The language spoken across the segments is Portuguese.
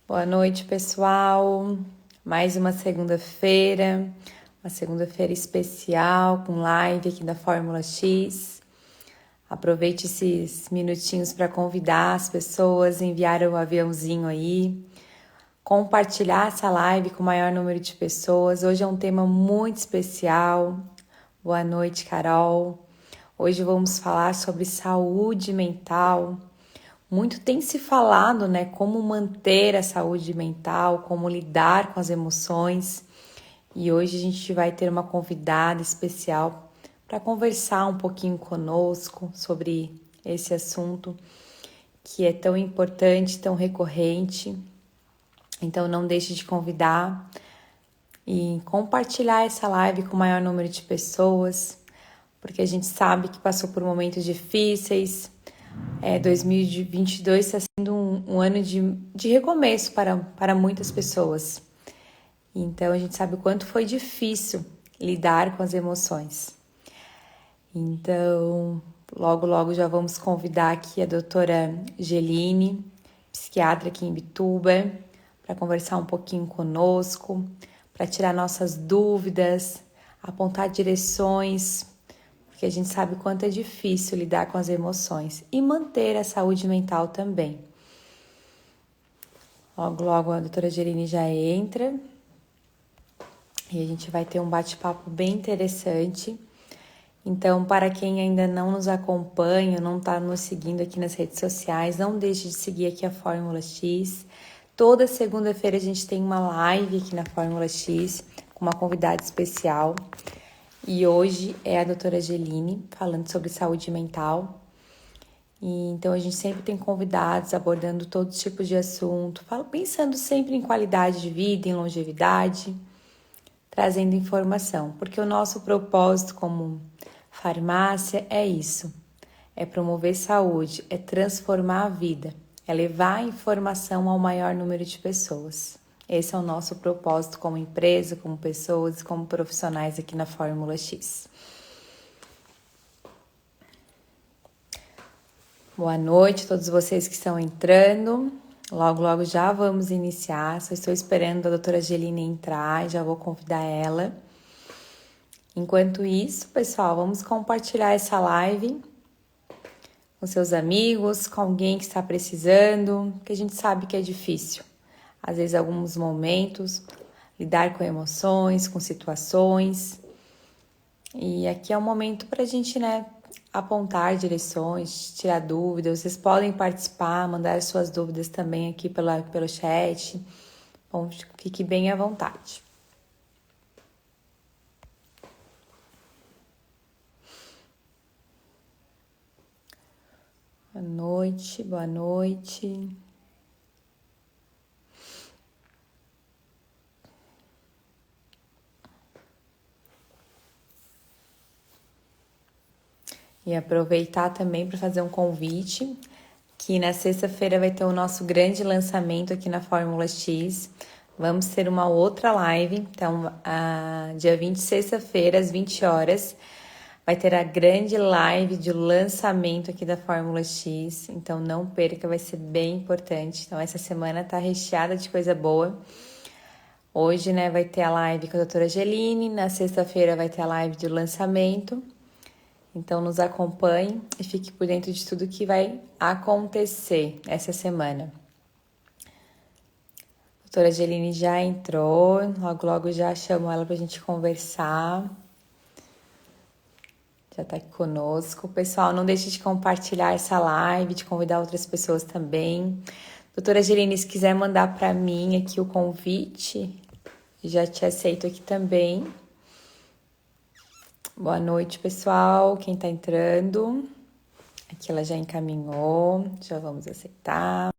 Boa noite, pessoal. Mais uma segunda-feira especial com live aqui da Fórmula X. Aproveite esses minutinhos para convidar as pessoas, enviar o aviãozinho aí, compartilhar essa live com o maior número de pessoas. Hoje é um tema muito especial. Boa noite, Carol. Hoje vamos falar sobre saúde mental. Muito tem se falado, né, como manter a saúde mental, como lidar com as emoções. E hoje a gente vai ter uma convidada especial para conversar um pouquinho conosco sobre esse assunto que é tão importante, tão recorrente. Então não deixe de convidar e compartilhar essa live com o maior número de pessoas, porque a gente sabe que passou por momentos difíceis. 2022 está sendo um ano de recomeço para muitas pessoas. Então, a gente sabe o quanto foi difícil lidar com as emoções. Então, logo já vamos convidar aqui a doutora Geline, psiquiatra aqui em Bituba, para conversar um pouquinho conosco, para tirar nossas dúvidas, apontar direções, porque a gente sabe o quanto é difícil lidar com as emoções e manter a saúde mental também. Logo a doutora Geline já entra e a gente vai ter um bate-papo bem interessante. Então, para quem ainda não nos acompanha, não está nos seguindo aqui nas redes sociais, não deixe de seguir aqui a Fórmula X. Toda segunda-feira a gente tem uma live aqui na Fórmula X com uma convidada especial. E hoje é a doutora Geline falando sobre saúde mental. E então a gente sempre tem convidados abordando todos os tipos de assunto, pensando sempre em qualidade de vida, em longevidade, trazendo informação, porque o nosso propósito como farmácia é isso, é promover saúde, é transformar a vida, é levar a informação ao maior número de pessoas. Esse é o nosso propósito como empresa, como pessoas, como profissionais aqui na Fórmula X. Boa noite a todos vocês que estão entrando. Logo já vamos iniciar. Só estou esperando a doutora Geline entrar e já vou convidar ela. Enquanto isso, pessoal, vamos compartilhar essa live com seus amigos, com alguém que está precisando, que a gente sabe que é difícil. Às vezes, alguns momentos, lidar com emoções, com situações. E aqui é um momento para a gente, apontar direções, tirar dúvidas. Vocês podem participar, mandar suas dúvidas também aqui pelo chat. Bom, fique bem à vontade. Boa noite. E aproveitar também para fazer um convite, que na sexta-feira vai ter o nosso grande lançamento aqui na Fórmula X. Vamos ter uma outra live, então, dia 20, sexta-feira, às 20 horas, vai ter a grande live de lançamento aqui da Fórmula X, então não perca, vai ser bem importante. Então, essa semana tá recheada de coisa boa. Hoje, vai ter a live com a doutora Geline, na sexta-feira vai ter a live de lançamento. Então, nos acompanhe e fique por dentro de tudo que vai acontecer essa semana. A doutora Geline já entrou, logo já chamo ela para a gente conversar. Já está aqui conosco. Pessoal, não deixe de compartilhar essa live, de convidar outras pessoas também. Doutora Geline, se quiser mandar para mim aqui o convite, já te aceito aqui também. Boa noite, pessoal. Quem tá entrando? Aqui ela já encaminhou. Já vamos aceitar.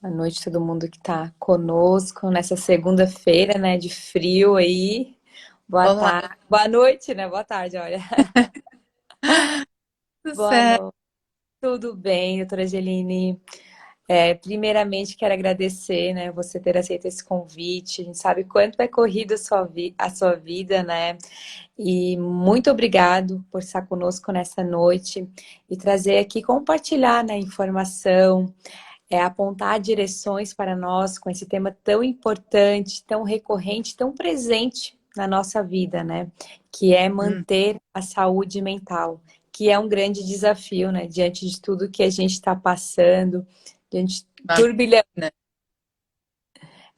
Boa noite a todo mundo que tá conosco nessa segunda-feira, de frio aí. Boa Olá, tarde. Boa noite, Boa tarde, olha. tudo Boa certo? noite. Tudo bem, doutora Geline? Primeiramente, quero agradecer, né, você ter aceito esse convite. A gente sabe quanto é corrida a sua vida, né? E muito obrigado por estar conosco nessa noite e trazer aqui, compartilhar, né, informação, apontar direções para nós com esse tema tão importante, tão recorrente, tão presente na nossa vida, né? Que é Hum, manter a saúde mental, que é um grande desafio, né? Diante de tudo que a gente está passando, diante turbilhão, imagina.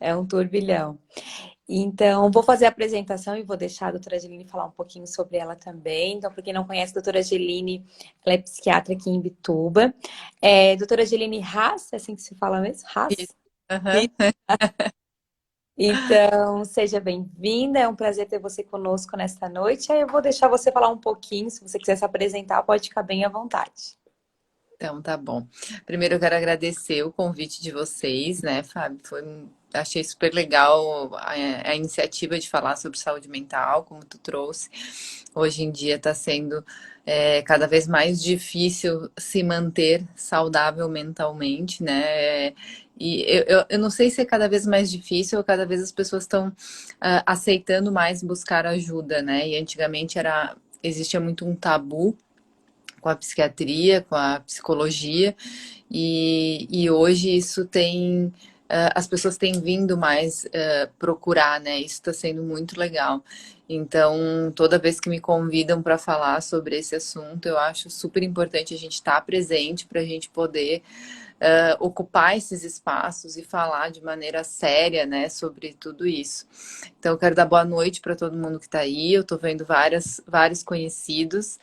é um turbilhão. Então, vou fazer a apresentação e vou deixar a doutora Angeline falar um pouquinho sobre ela também. Então, para quem não conhece, a doutora Angeline, ela é psiquiatra aqui em Bituba. Doutora Angeline Haas, é assim que se fala mesmo? Haas? Isso. Aham. Então, seja bem-vinda, é um prazer ter você conosco nesta noite. Aí eu vou deixar você falar um pouquinho, se você quiser se apresentar, pode ficar bem à vontade. Então, tá bom. Primeiro, eu quero agradecer o convite de vocês, né, Fábio? Achei super legal a iniciativa de falar sobre saúde mental, como tu trouxe. Hoje em dia está sendo cada vez mais difícil se manter saudável mentalmente, né? E eu não sei se é cada vez mais difícil ou cada vez as pessoas estão aceitando mais buscar ajuda, né? E antigamente existia muito um tabu com a psiquiatria, com a psicologia, e hoje isso tem. As pessoas têm vindo mais procurar, né? Isso está sendo muito legal. Então, toda vez que me convidam para falar sobre esse assunto, eu acho super importante a gente estar presente para a gente poder ocupar esses espaços e falar de maneira séria, né, sobre tudo isso. Então, eu quero dar boa noite para todo mundo que está aí. Eu estou vendo vários conhecidos.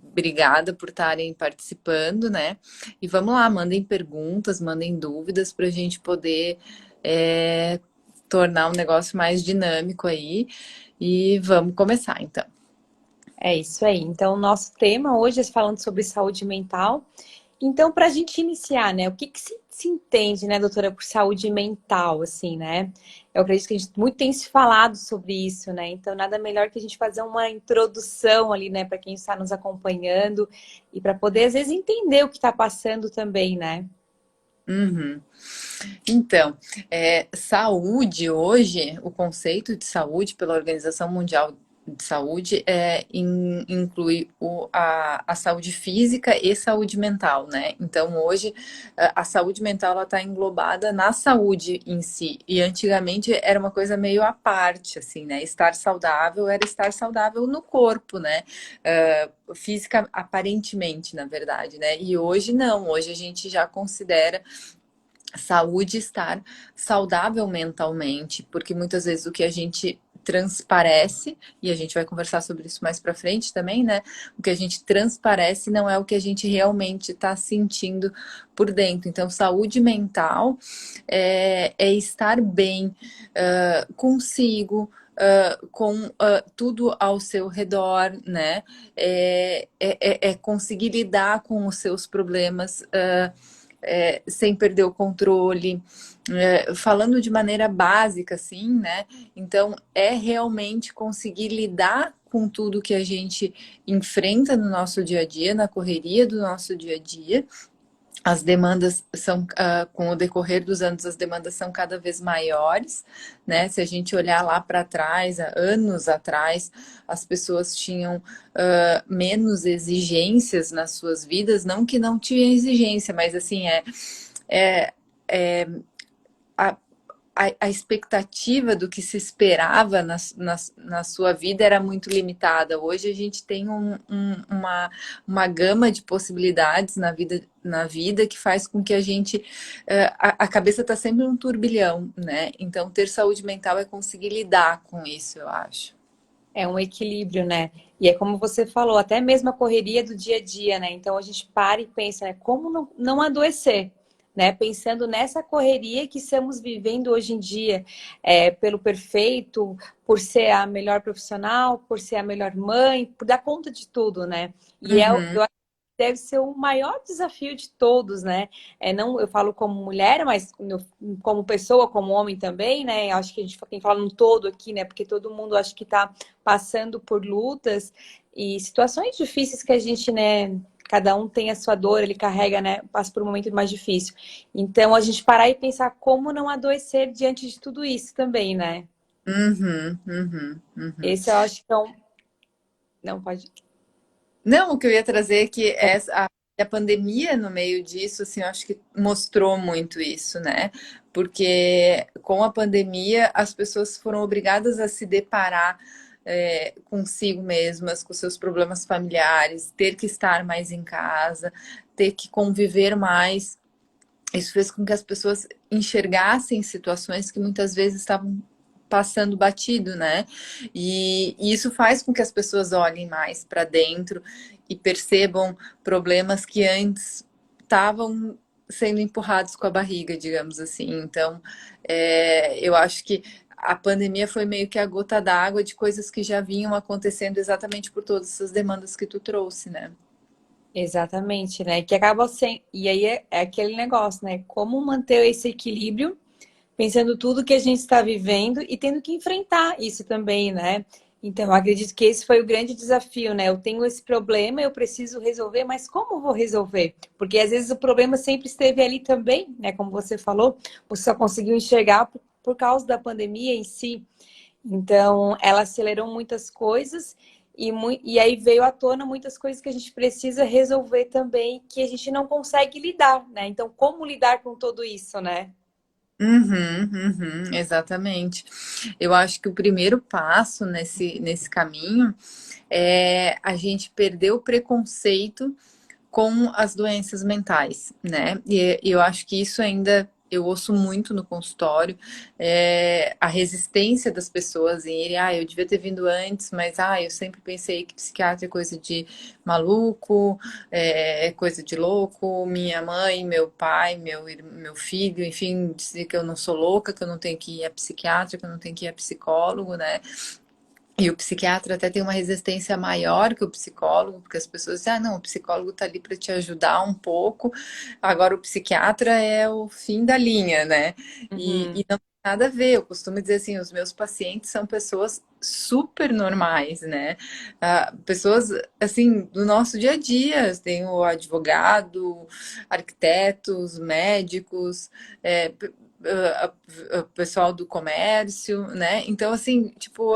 Obrigada por estarem participando, né? E vamos lá, mandem perguntas, mandem dúvidas para a gente poder é, tornar um negócio mais dinâmico aí. E vamos começar, então. É isso aí. Então, o nosso tema hoje é falando sobre saúde mental. Então, para a gente iniciar, né, o que que se entende, né, doutora, por saúde mental, assim, né? Eu acredito que a gente muito tem se falado sobre isso, né? Então, nada melhor que a gente fazer uma introdução ali, né, para quem está nos acompanhando e para poder, às vezes, entender o que está passando também, né? Uhum. Então, saúde hoje, o conceito de saúde pela Organização Mundial de Saúde inclui a saúde física e saúde mental, né? Então, hoje, a saúde mental está englobada na saúde em si. E antigamente era uma coisa meio à parte, assim, né? Estar saudável era estar saudável no corpo, né? Física, aparentemente, na verdade, né? E hoje não, hoje a gente já considera saúde estar saudável mentalmente, porque muitas vezes o que a gente transparece, e a gente vai conversar sobre isso mais para frente também, né? O que a gente transparece não é o que a gente realmente está sentindo por dentro. Então, saúde mental é estar bem consigo. Com tudo ao seu redor, né? É conseguir lidar com os seus problemas sem perder o controle, falando de maneira básica, assim, né? Então, é realmente conseguir lidar com tudo que a gente enfrenta no nosso dia a dia, na correria do nosso dia a dia. As demandas são, com o decorrer dos anos, as demandas são cada vez maiores, né? Se a gente olhar lá para trás, há anos atrás, as pessoas tinham menos exigências nas suas vidas, não que não tinha exigência, mas assim, é, é a, a expectativa do que se esperava na sua vida era muito limitada. Hoje a gente tem uma gama de possibilidades na vida que faz com que a gente. A cabeça está sempre um turbilhão, né? Então, ter saúde mental é conseguir lidar com isso, eu acho. É um equilíbrio, né? E é como você falou, até mesmo a correria do dia a dia, né? Então a gente para e pensa, né? Como não adoecer, né? Pensando nessa correria que estamos vivendo hoje em dia, pelo perfeito, por ser a melhor profissional, por ser a melhor mãe, por dar conta de tudo, né? E Uhum. eu acho que deve ser o maior desafio de todos, né? Não, eu falo como mulher, mas como pessoa, como homem também, né? Eu acho que a gente tem que falar num todo aqui, né? Porque todo mundo acho que está passando por lutas e situações difíceis que a gente, né, cada um tem a sua dor, ele carrega, né, passa por um momento mais difícil. Então, a gente parar e pensar como não adoecer diante de tudo isso também, né? Uhum, uhum, uhum. Esse eu acho que é um... Não, pode... Não, o que eu ia trazer é que a pandemia no meio disso, assim, eu acho que mostrou muito isso, né? Porque com a pandemia as pessoas foram obrigadas a se deparar consigo mesmas, com seus problemas familiares, ter que estar mais em casa, ter que conviver mais. Isso fez com que as pessoas enxergassem situações que muitas vezes estavam passando batido, né? E isso faz com que as pessoas olhem mais para dentro e percebam problemas que antes estavam sendo empurrados com a barriga, digamos assim. Então, eu acho que a pandemia foi meio que a gota d'água de coisas que já vinham acontecendo exatamente por todas essas demandas que tu trouxe, né? Exatamente, né? Que acaba sendo... E aí é aquele negócio, né? Como manter esse equilíbrio pensando tudo que a gente está vivendo e tendo que enfrentar isso também, né? Então, eu acredito que esse foi o grande desafio, né? Eu tenho esse problema, eu preciso resolver, mas como eu vou resolver? Porque às vezes o problema sempre esteve ali também, né? Como você falou, você só conseguiu enxergar por causa da pandemia em si. Então, ela acelerou muitas coisas e aí veio à tona muitas coisas que a gente precisa resolver também, que a gente não consegue lidar, né? Então, como lidar com tudo isso, né? Uhum, uhum, exatamente. Eu acho que o primeiro passo nesse caminho é a gente perder o preconceito com as doenças mentais, né? E eu acho que isso ainda eu ouço muito no consultório, a resistência das pessoas em irem, eu devia ter vindo antes, mas eu sempre pensei que psiquiatra é coisa de maluco, é coisa de louco, minha mãe, meu pai, meu filho, enfim, dizer que eu não sou louca, que eu não tenho que ir a psiquiatra, que eu não tenho que ir a psicólogo, né? E o psiquiatra até tem uma resistência maior que o psicólogo, porque as pessoas dizem, não, o psicólogo está ali para te ajudar um pouco, agora o psiquiatra é o fim da linha, né? E Uhum. não tem nada a ver, eu costumo dizer assim, os meus pacientes são pessoas super normais, né? Pessoas, assim, do nosso dia a dia, tem o advogado, arquitetos, médicos, é, pessoal do comércio, né? Então, assim, tipo,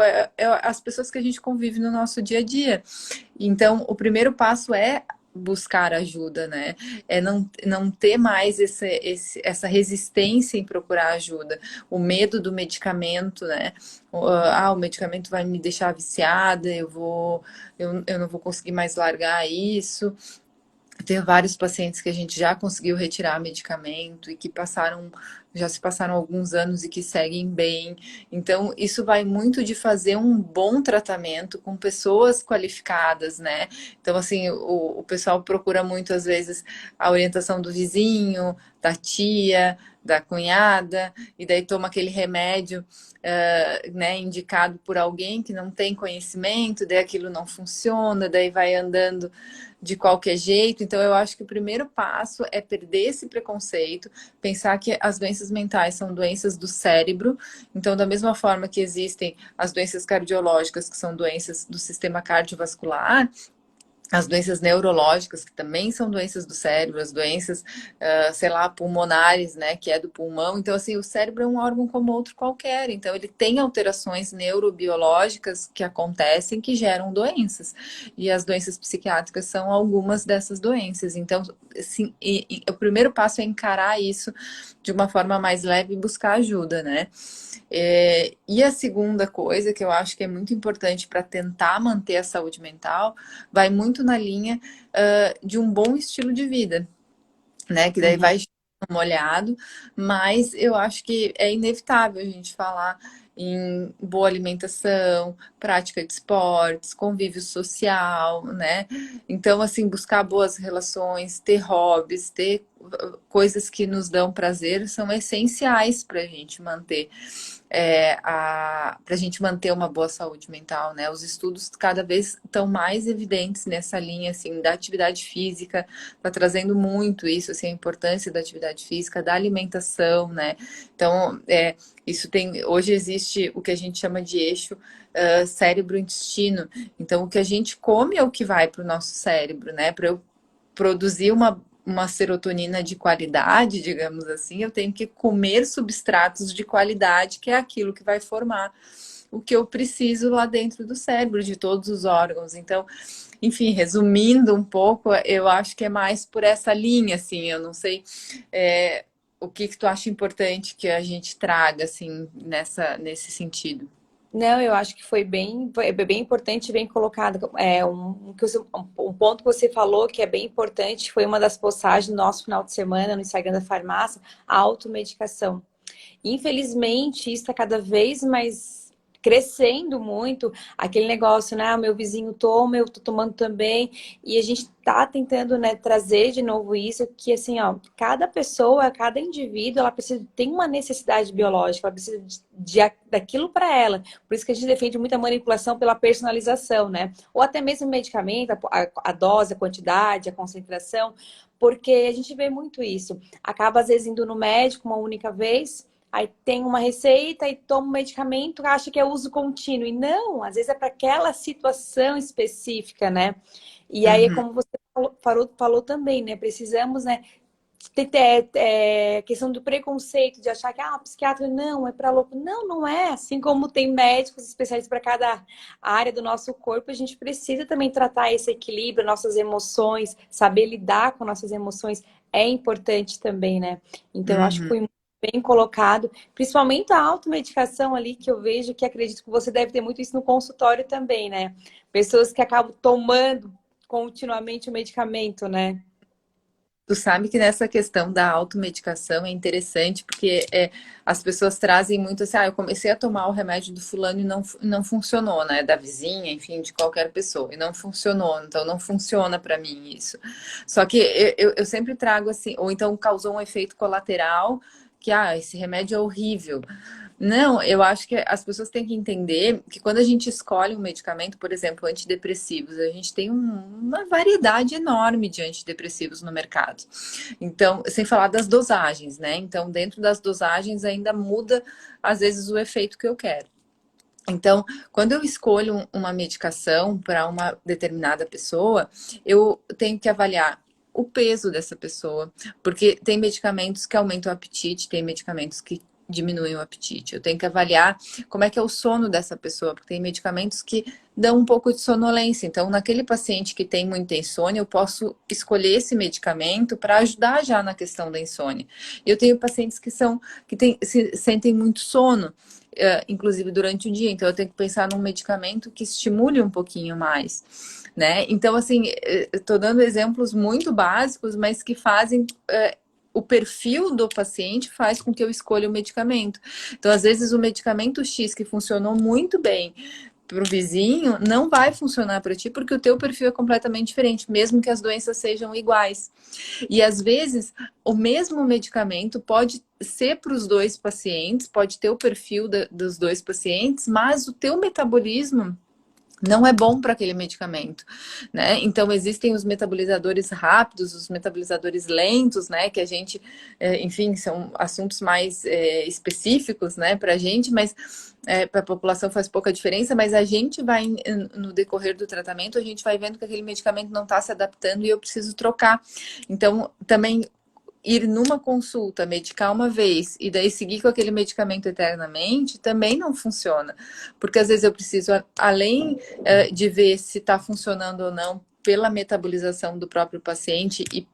as pessoas que a gente convive no nosso dia a dia. Então, o primeiro passo é buscar ajuda, né? É não ter mais essa resistência em procurar ajuda, o medo do medicamento, né? O medicamento vai me deixar viciada, eu não vou conseguir mais largar isso. Tenho vários pacientes que a gente já conseguiu retirar medicamento e que já se passaram alguns anos e que seguem bem. Então, isso vai muito de fazer um bom tratamento com pessoas qualificadas, né? Então, assim, o pessoal procura muito, às vezes, a orientação do vizinho, da tia, da cunhada, e daí toma aquele remédio, né, indicado por alguém que não tem conhecimento, daí aquilo não funciona, daí vai andando de qualquer jeito. Então, eu acho que o primeiro passo é perder esse preconceito, pensar que as doenças mentais são doenças do cérebro. Então, da mesma forma que existem as doenças cardiológicas, que são doenças do sistema cardiovascular, as doenças neurológicas, que também são doenças do cérebro, as doenças, sei lá, pulmonares, né, que é do pulmão. Então, assim, o cérebro é um órgão como outro qualquer. Então, ele tem alterações neurobiológicas que acontecem que geram doenças. E as doenças psiquiátricas são algumas dessas doenças. Então, assim, o primeiro passo é encarar isso de uma forma mais leve e buscar ajuda, né? E a segunda coisa que eu acho que é muito importante para tentar manter a saúde mental vai muito na linha de um bom estilo de vida, né? Que daí Uhum. vai molhado, mas eu acho que é inevitável a gente falar em boa alimentação, prática de esportes, convívio social, né? Então, assim, buscar boas relações, ter hobbies, ter coisas que nos dão prazer são essenciais para a gente manter para a gente manter uma boa saúde mental, né? Os estudos cada vez estão mais evidentes nessa linha, assim, da atividade física, está trazendo muito isso, assim, a importância da atividade física, da alimentação, né? Então, hoje existe o que a gente chama de eixo cérebro-intestino. Então, o que a gente come é o que vai para o nosso cérebro, né? produzir uma serotonina de qualidade, digamos assim, eu tenho que comer substratos de qualidade, que é aquilo que vai formar o que eu preciso lá dentro do cérebro, de todos os órgãos. Então, enfim, resumindo um pouco, eu acho que é mais por essa linha, assim, eu não sei o que que tu acha importante que a gente traga, assim, nesse sentido. Não, eu acho que foi bem importante, bem colocado. Um ponto que você falou que é bem importante foi uma das postagens do nosso final de semana no Instagram da farmácia, a automedicação. Infelizmente, isso está cada vez mais crescendo muito, aquele negócio, né? O meu vizinho toma, eu tô tomando também, e a gente tá tentando, né, trazer de novo isso, que assim, ó, cada pessoa, cada indivíduo, ela precisa, tem uma necessidade biológica, ela precisa daquilo para ela. Por isso que a gente defende muita manipulação pela personalização, né? Ou até mesmo medicamento, a dose, a quantidade, a concentração, porque a gente vê muito isso. Acaba, às vezes, indo no médico uma única vez, aí tem uma receita e toma um medicamento, acha que é uso contínuo. E não, às vezes é para aquela situação específica, né? E aí é Uhum. como você falou também, né? Precisamos, né? Questão do preconceito, de achar que psiquiatra não, é para louco. Não, não é. Assim como tem médicos especialistas para cada área do nosso corpo, a gente precisa também tratar esse equilíbrio, nossas emoções, saber lidar com nossas emoções é importante também, né? Então, eu acho que Uhum. foi bem colocado, principalmente a automedicação ali, que eu vejo que acredito que você deve ter muito isso no consultório também, né? Pessoas que acabam tomando continuamente o medicamento, né? Tu sabe que nessa questão da automedicação é interessante, porque as pessoas trazem muito assim, eu comecei a tomar o remédio do fulano e não funcionou, né? Da vizinha, enfim, de qualquer pessoa, e não funcionou, então não funciona para mim isso. Só que eu sempre trago assim, ou então causou um efeito colateral, que esse remédio é horrível. Não, eu acho que as pessoas têm que entender que quando a gente escolhe um medicamento, por exemplo, antidepressivos, a gente tem uma variedade enorme de antidepressivos no mercado. Então, sem falar das dosagens, né? Então, dentro das dosagens ainda muda, às vezes, o efeito que eu quero. Então, quando eu escolho uma medicação para uma determinada pessoa, eu tenho que avaliar o peso dessa pessoa, porque tem medicamentos que aumentam o apetite, tem medicamentos que diminuem o apetite. Eu tenho que avaliar como é que é o sono dessa pessoa, porque tem medicamentos que dão um pouco de sonolência. Então, naquele paciente que tem muita insônia, eu posso escolher esse medicamento para ajudar já na questão da insônia. Eu tenho pacientes que sentem muito sono, inclusive durante o dia. Então, eu tenho que pensar num medicamento que estimule um pouquinho mais, né? Então, assim, estou dando exemplos muito básicos, mas que fazem o perfil do paciente faz com que eu escolha o medicamento. Então, às vezes, o medicamento X que funcionou muito bem para o vizinho não vai funcionar para ti porque o teu perfil é completamente diferente, mesmo que as doenças sejam iguais. E às vezes o mesmo medicamento pode ser para os dois pacientes, pode ter o perfil dos dois pacientes, mas o teu metabolismo não é bom para aquele medicamento, né? Então existem os metabolizadores rápidos, os metabolizadores lentos, né? Que a gente, enfim, são assuntos mais específicos, né? Para a gente, mas para a população faz pouca diferença. Mas a gente vai no decorrer do tratamento, a gente vai vendo que aquele medicamento não está se adaptando e eu preciso trocar. Então também ir numa consulta, medicar uma vez e daí seguir com aquele medicamento eternamente, também não funciona. Porque às vezes eu preciso, além de ver se está funcionando ou não pela metabolização do próprio paciente e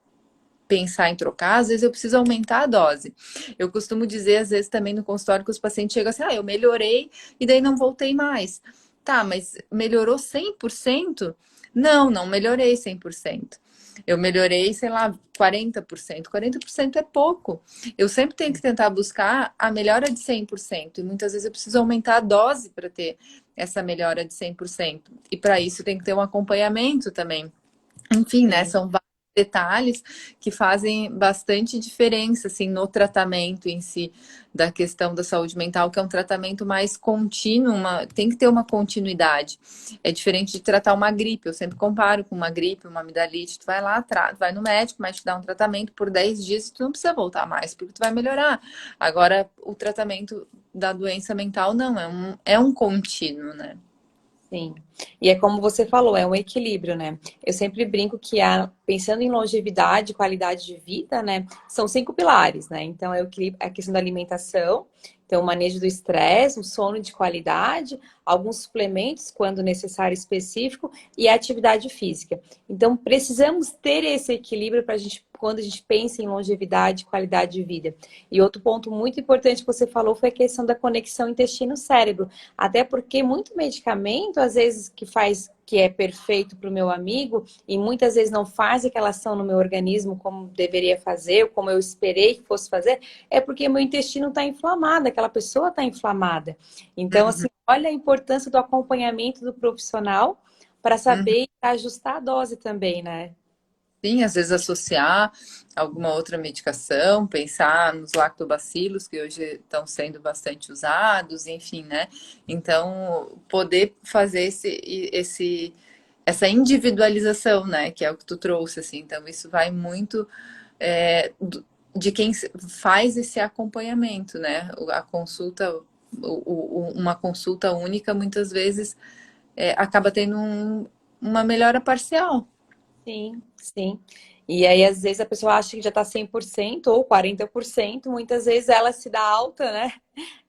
pensar em trocar, às vezes eu preciso aumentar a dose. Eu costumo dizer, às vezes, também no consultório que os pacientes chegam assim, eu melhorei e daí não voltei mais. Tá, mas melhorou 100%? Não, não melhorei 100%. Eu melhorei, sei lá, 40%. 40% é pouco. Eu sempre tenho que tentar buscar a melhora de 100%. E muitas vezes eu preciso aumentar a dose para ter essa melhora de 100%. E para isso tem que ter um acompanhamento também. Enfim, né? Sim. São vários detalhes que fazem bastante diferença, assim, no tratamento em si da questão da saúde mental, que é um tratamento mais contínuo, tem que ter uma continuidade. É diferente de tratar uma gripe. Eu sempre comparo com uma gripe, uma amidalite. Tu vai lá, vai no médico, mas te dá um tratamento por 10 dias e tu não precisa voltar mais, porque tu vai melhorar. Agora, o tratamento da doença mental não, é um contínuo, né? Sim. E é como você falou, é um equilíbrio, né? Eu sempre brinco que pensando em longevidade, qualidade de vida, né? São 5 pilares, né? Então é o equilíbrio, a questão da alimentação, então o manejo do estresse, o sono de qualidade, alguns suplementos, quando necessário específico, e a atividade física. Então precisamos ter esse equilíbrio para a gente, quando a gente pensa em longevidade e qualidade de vida. E outro ponto muito importante que você falou foi a questão da conexão intestino-cérebro. Até porque muito medicamento, às vezes, que é perfeito para o meu amigo, e muitas vezes não faz aquela ação no meu organismo como deveria fazer, ou como eu esperei que fosse fazer, é porque meu intestino está inflamado, aquela pessoa está inflamada. Então, Uhum, assim, olha a importância do acompanhamento do profissional para uhum. saber ajustar a dose também, né? Sim, às vezes associar alguma outra medicação, pensar nos lactobacilos que hoje estão sendo bastante usados, enfim, né? Então, poder fazer essa individualização, né? Que é o que tu trouxe, assim. Então, isso vai muito de quem faz esse acompanhamento, né? A consulta, uma consulta única, muitas vezes, acaba tendo uma melhora parcial. Sim, sim. E aí, às vezes, a pessoa acha que já está 100% ou 40%, muitas vezes ela se dá alta, né?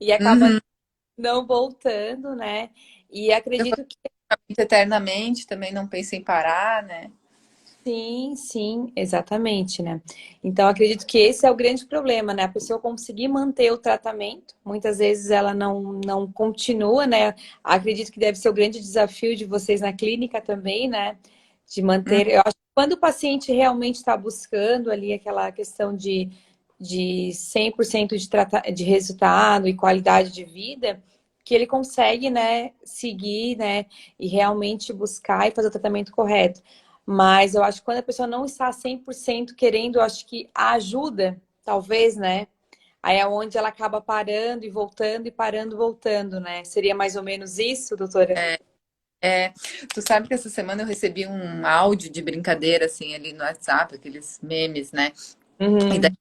E acaba Uhum. não voltando, né? E acredito que Eternamente, também não pensa em parar, né? sim, sim, exatamente, né? Então, acredito que esse é o grande problema, né? A pessoa conseguir manter o tratamento, muitas vezes ela não continua, né? Acredito que deve ser o grande desafio de vocês na clínica também, né? De Hum, manter. Eu acho que quando o paciente realmente está buscando ali aquela questão de 100% de resultado e qualidade de vida, que ele consegue, né, seguir, né, e realmente buscar e fazer o tratamento correto. Mas eu acho que quando a pessoa não está 100% querendo, eu acho que a ajuda, talvez, né? Aí é onde ela acaba parando e voltando e parando e voltando, né? Seria mais ou menos isso, doutora? é, tu sabe que essa semana eu recebi um áudio de brincadeira, assim, ali no WhatsApp, aqueles memes, né? E daí Uhum.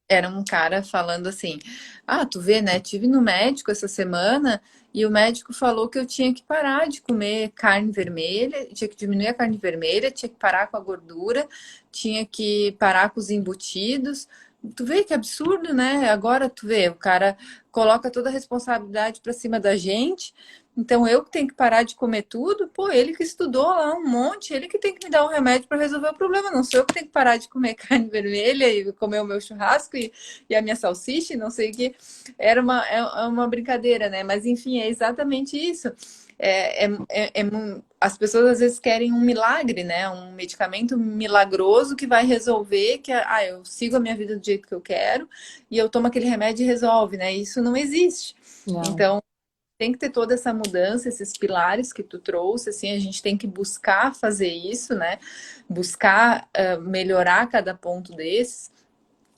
era um cara falando assim: Ah, tu vê, né? Tive no médico essa semana e o médico falou que eu tinha que parar de comer carne vermelha, tinha que diminuir a carne vermelha, tinha que parar com a gordura, tinha que parar com os embutidos. Tu vê que absurdo, né? Agora tu vê, o cara coloca toda a responsabilidade para cima da gente. Então eu que tenho que parar de comer tudo, pô, ele que estudou lá um monte, ele que tem que me dar um remédio para resolver o problema, não sou eu que tenho que parar de comer carne vermelha e comer o meu churrasco e a minha salsicha, e não sei o que. É uma brincadeira, né? Mas enfim, é exatamente isso. As pessoas às vezes querem um milagre, né? Um medicamento milagroso que vai resolver, eu sigo a minha vida do jeito que eu quero e eu tomo aquele remédio e resolve, né? Isso não existe. Não. Então, tem que ter toda essa mudança, esses pilares que tu trouxe, assim, a gente tem que buscar fazer isso, né? Buscar melhorar cada ponto desses.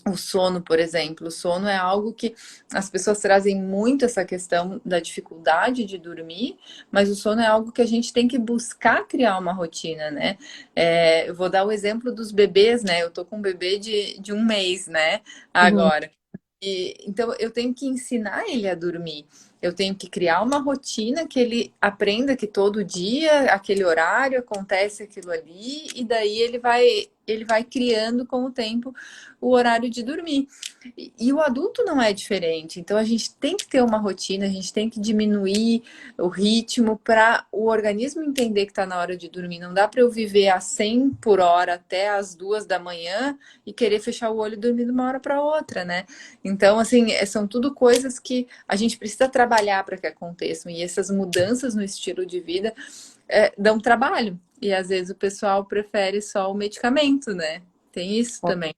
O sono, por exemplo, o sono é algo que as pessoas trazem muito essa questão da dificuldade de dormir, mas o sono é algo que a gente tem que buscar criar uma rotina, né? Eu vou dar o exemplo dos bebês, né? Eu tô com um bebê de um mês, né? Uhum. Agora. Então eu tenho que ensinar ele a dormir. Eu tenho que criar uma rotina que ele aprenda que todo dia, aquele horário, acontece aquilo ali, e daí ele vai criando com o tempo o horário de dormir. E o adulto não é diferente. Então a gente tem que ter uma rotina, a gente tem que diminuir o ritmo para o organismo entender que está na hora de dormir. Não dá para eu viver a 100 por hora até as 2 da manhã e querer fechar o olho e dormir de uma hora para outra, né? Então, assim, são tudo coisas que a gente precisa trabalhar para que aconteçam. E essas mudanças no estilo de vida dão trabalho. E às vezes o pessoal prefere só o medicamento, né? Tem isso também.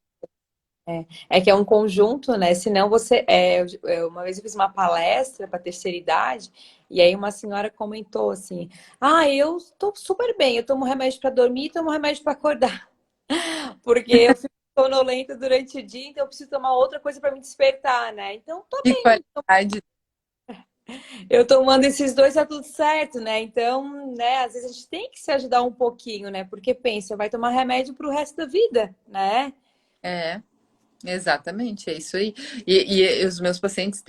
É que é um conjunto, né? Senão você. Uma vez eu fiz uma palestra para terceira idade, e aí uma senhora comentou assim: Ah, eu tô super bem, eu tomo remédio para dormir e tomo remédio para acordar, porque eu fico sonolenta durante o dia, então eu preciso tomar outra coisa para me despertar, né? Então, tô Que bem. qualidade. Eu tomando esses dois tá tudo certo, né? Então, né, às vezes a gente tem que se ajudar um pouquinho, né? Porque pensa, vai tomar remédio pro resto da vida, né? É. Exatamente, é isso aí. E os meus pacientes,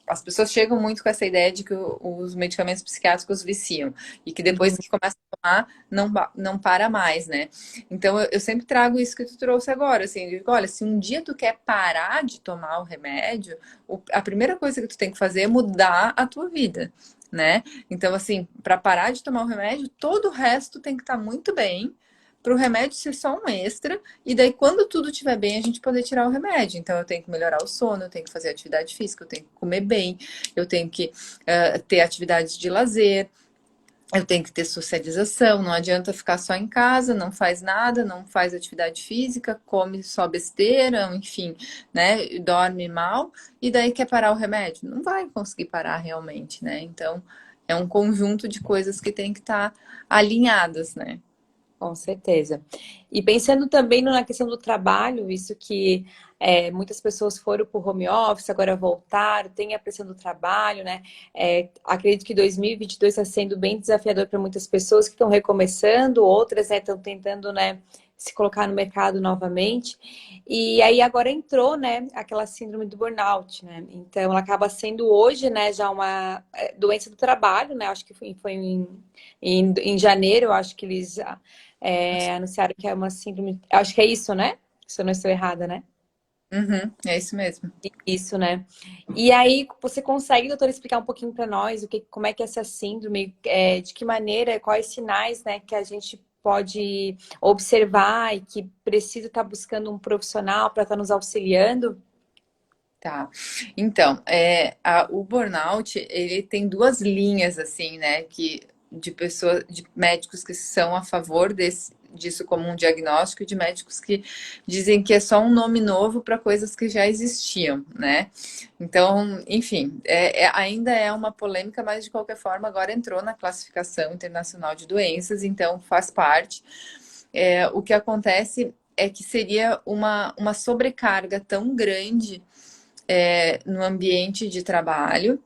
as pessoas chegam muito com essa ideia de que os medicamentos psiquiátricos viciam e que depois Uhum. que começa a tomar, não para mais, né? Então eu sempre trago isso que tu trouxe agora, assim, eu digo, olha, se um dia tu quer parar de tomar o remédio, a primeira coisa que tu tem que fazer é mudar a tua vida, né? Então, assim, para parar de tomar o remédio, todo o resto tem que estar muito bem. Para o remédio ser só um extra, e daí, quando tudo estiver bem, a gente poder tirar o remédio. Então, eu tenho que melhorar o sono, eu tenho que fazer atividade física, eu tenho que comer bem, eu tenho que ter atividades de lazer, eu tenho que ter socialização. Não adianta ficar só em casa, não faz nada, não faz atividade física, come só besteira, enfim, né? Dorme mal, e daí quer parar o remédio. Não vai conseguir parar realmente, né? Então, é um conjunto de coisas que tem que estar alinhadas, né? Com certeza. E pensando também na questão do trabalho, isso que muitas pessoas foram para o home office, agora voltaram, tem a pressão do trabalho, né? Acredito que 2022 está sendo bem desafiador para muitas pessoas que estão recomeçando, outras, né, estão tentando, né, se colocar no mercado novamente. E aí agora entrou, né, aquela síndrome do burnout, né? Então ela acaba sendo hoje, né, já uma doença do trabalho, né? Acho que foi em janeiro, eu acho que eles anunciaram que é uma síndrome. Acho que é isso, né? Se eu não estou errada, né? Uhum, é isso mesmo. Isso, né? E aí, você consegue, doutor, explicar um pouquinho para nós como é que é essa síndrome, de que maneira, quais sinais, né, que a gente pode observar e que precisa estar buscando um profissional para estar nos auxiliando? Tá. Então, o burnout, ele tem duas linhas, assim, né, de pessoas, de médicos que são a favor disso como um diagnóstico, e de médicos que dizem que é só um nome novo para coisas que já existiam, né? Então, enfim, ainda é uma polêmica, mas de qualquer forma agora entrou na classificação internacional de doenças, então faz parte. O que acontece é que seria uma sobrecarga tão grande no ambiente de trabalho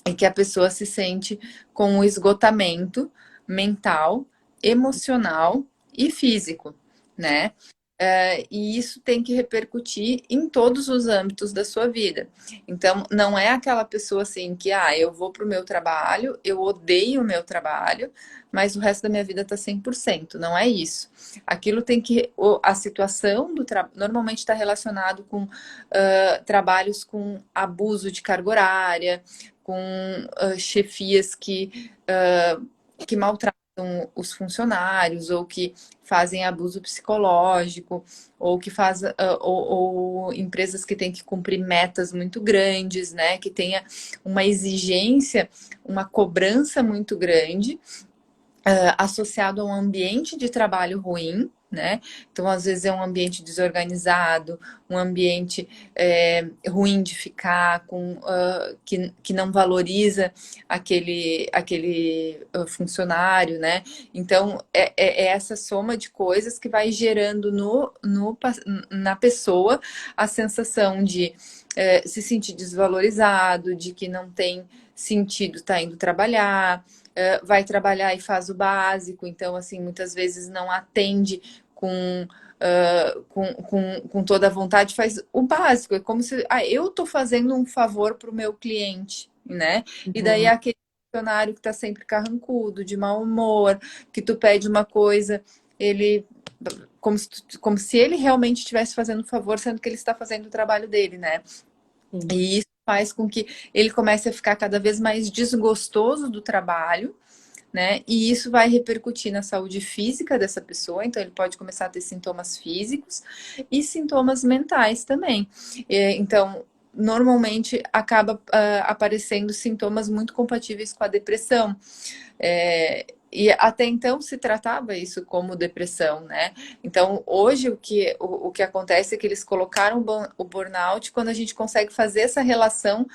e que a pessoa se sente com um esgotamento mental, emocional e físico, né? E isso tem que repercutir em todos os âmbitos da sua vida. Então, não é aquela pessoa assim que, eu vou para o meu trabalho, eu odeio o meu trabalho, mas o resto da minha vida está 100%. Não é isso. Aquilo tem que. A situação do trabalho normalmente está relacionado com trabalhos com abuso de carga horária, com chefias que maltratam os funcionários ou que fazem abuso psicológico ou que faz ou empresas que têm que cumprir metas muito grandes, né, que tenha uma exigência, uma cobrança muito grande associado a um ambiente de trabalho ruim, né? Então, às vezes é um ambiente desorganizado, um ambiente ruim de ficar, que não valoriza aquele funcionário, né? Então, é essa soma de coisas que vai gerando na pessoa a sensação de se sentir desvalorizado, de que não tem sentido estar indo trabalhar, vai trabalhar e faz o básico, então, assim, muitas vezes não atende com toda a vontade, faz o básico. É como se eu estou fazendo um favor para o meu cliente, né? E daí é Uhum. aquele funcionário que está sempre carrancudo, de mau humor, que tu pede uma coisa, ele. Como se ele realmente estivesse fazendo um favor, sendo que ele está fazendo o trabalho dele, né? Sim. E isso faz com que ele comece a ficar cada vez mais desgostoso do trabalho, né? E isso vai repercutir na saúde física dessa pessoa, então ele pode começar a ter sintomas físicos e sintomas mentais também. Então, normalmente acaba aparecendo sintomas muito compatíveis com a depressão. E até então se tratava isso como depressão, né? Então, hoje o que acontece é que eles colocaram o burnout quando a gente consegue fazer essa relação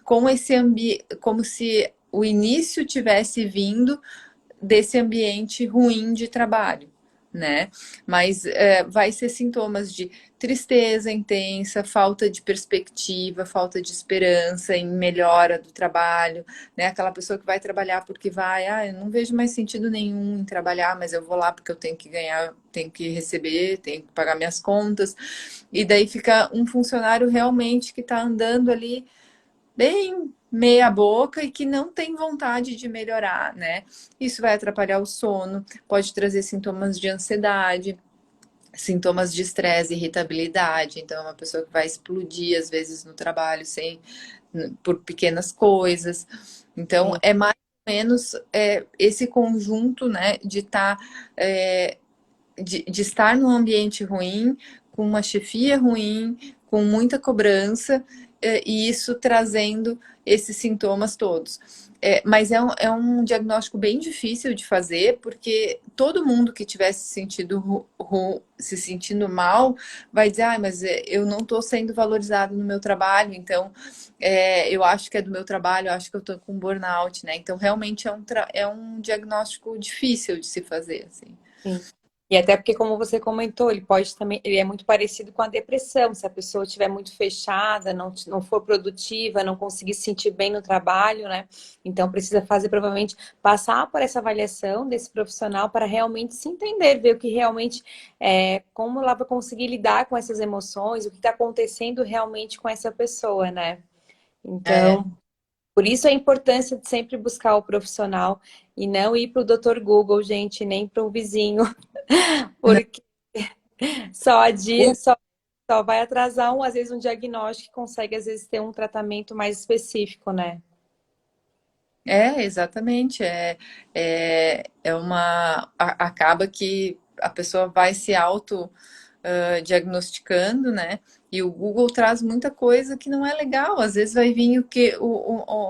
com esse ambiente, como se o início tivesse vindo desse ambiente ruim de trabalho, né? Mas vai ser sintomas de tristeza intensa, falta de perspectiva, falta de esperança em melhora do trabalho, né? Aquela pessoa que vai trabalhar porque vai, eu não vejo mais sentido nenhum em trabalhar, mas eu vou lá porque eu tenho que ganhar, tenho que receber, tenho que pagar minhas contas. E daí fica um funcionário realmente que está andando ali bem meia boca e que não tem vontade de melhorar, né? Isso vai atrapalhar o sono, pode trazer sintomas de ansiedade, sintomas de estresse, irritabilidade. Então, é uma pessoa que vai explodir às vezes no trabalho sem por pequenas coisas. Então, Sim, é mais ou menos esse conjunto, né, de estar de estar num ambiente ruim, com uma chefia ruim, com muita cobrança, e isso trazendo esses sintomas todos. Mas é um diagnóstico bem difícil de fazer, porque todo mundo que tivesse se sentindo mal vai dizer, mas eu não estou sendo valorizado no meu trabalho, então eu acho que é do meu trabalho, eu acho que eu estou com burnout, né? Então realmente é um diagnóstico difícil de se fazer, assim. sim. E até porque, como você comentou, ele pode também, ele é muito parecido com a depressão. Se a pessoa estiver muito fechada, não for produtiva, não conseguir se sentir bem no trabalho, né? Então precisa fazer, provavelmente, passar por essa avaliação desse profissional para realmente se entender, ver o que realmente como ela vai conseguir lidar com essas emoções, o que está acontecendo realmente com essa pessoa, né? É, Então, por isso a importância de sempre buscar o profissional e não ir para o Dr. Google, gente, nem para um vizinho, porque só vai atrasar às vezes um diagnóstico que consegue às vezes ter um tratamento mais específico, né? exatamente. Acaba que a pessoa vai se auto diagnosticando, né? E o Google traz muita coisa que não é legal. Às vezes vai vir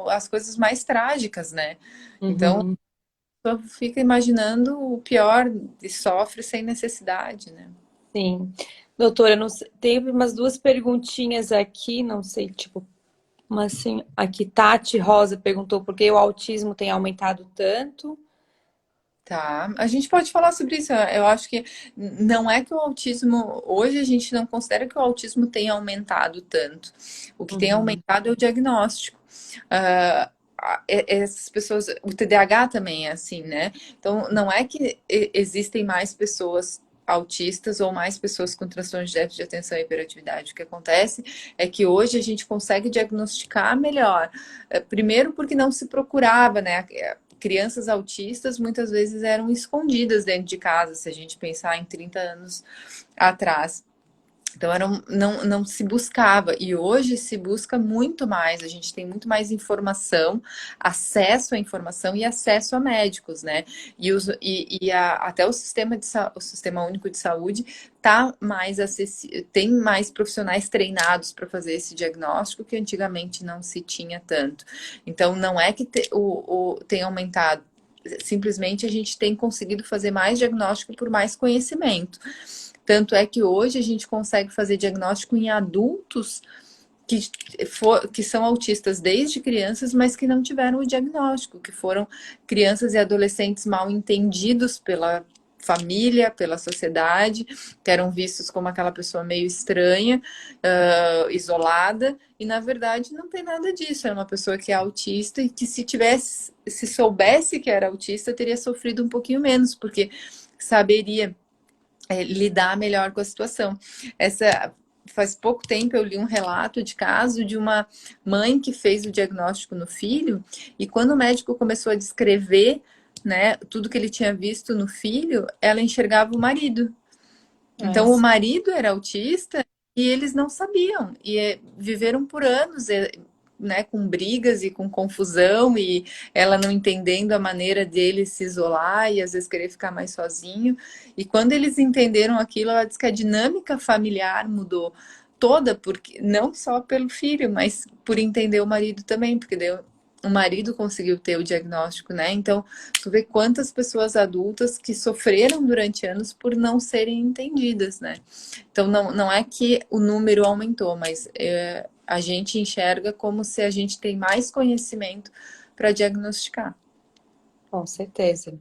as coisas mais trágicas, né? Então, Uhum. a pessoa fica imaginando o pior e sofre sem necessidade, né? Sim. Doutora, não sei, teve umas duas perguntinhas aqui, não sei, tipo, mas assim, aqui Tati Rosa perguntou por que o autismo tem aumentado tanto. Tá, a gente pode falar sobre isso. Eu acho que não é que o autismo, hoje a gente não considera que o autismo tenha aumentado tanto. O que tem Uhum. aumentado é o diagnóstico. Essas pessoas, o TDAH também é assim, né? Então, não é que existem mais pessoas autistas ou mais pessoas com transtorno de déficit de atenção e hiperatividade. O que acontece é que hoje a gente consegue diagnosticar melhor. Primeiro porque não se procurava, né? Crianças autistas muitas vezes eram escondidas dentro de casa, se a gente pensar em 30 anos atrás. Então não se buscava, e hoje se busca muito mais, a gente tem muito mais informação, acesso à informação e acesso a médicos, né? Até o Sistema Único de Saúde tá mais acessível, tem mais profissionais treinados para fazer esse diagnóstico que antigamente não se tinha tanto. Então não é que tem aumentado, simplesmente a gente tem conseguido fazer mais diagnóstico por mais conhecimento. Tanto é que hoje a gente consegue fazer diagnóstico em adultos que são autistas desde crianças, mas que não tiveram o diagnóstico, que foram crianças e adolescentes mal entendidos pela família, pela sociedade, que eram vistos como aquela pessoa meio estranha, isolada, e na verdade não tem nada disso. É uma pessoa que é autista e que se soubesse que era autista, teria sofrido um pouquinho menos, porque saberia lidar melhor com a situação. Faz pouco tempo eu li um relato de caso de uma mãe que fez o diagnóstico no filho e quando o médico começou a descrever, né, tudo que ele tinha visto no filho, ela enxergava o marido. Então o marido era autista e eles não sabiam e viveram por anos, né, com brigas e com confusão e ela não entendendo a maneira dele se isolar e às vezes querer ficar mais sozinho. E quando eles entenderam aquilo, ela disse que a dinâmica familiar mudou toda, porque não só pelo filho, mas por entender o marido também, porque deu o marido conseguiu ter o diagnóstico, né? Então, tu vê quantas pessoas adultas que sofreram durante anos por não serem entendidas, né? Então, não é que o número aumentou, mas a gente enxerga como se a gente tem mais conhecimento para diagnosticar. Com certeza.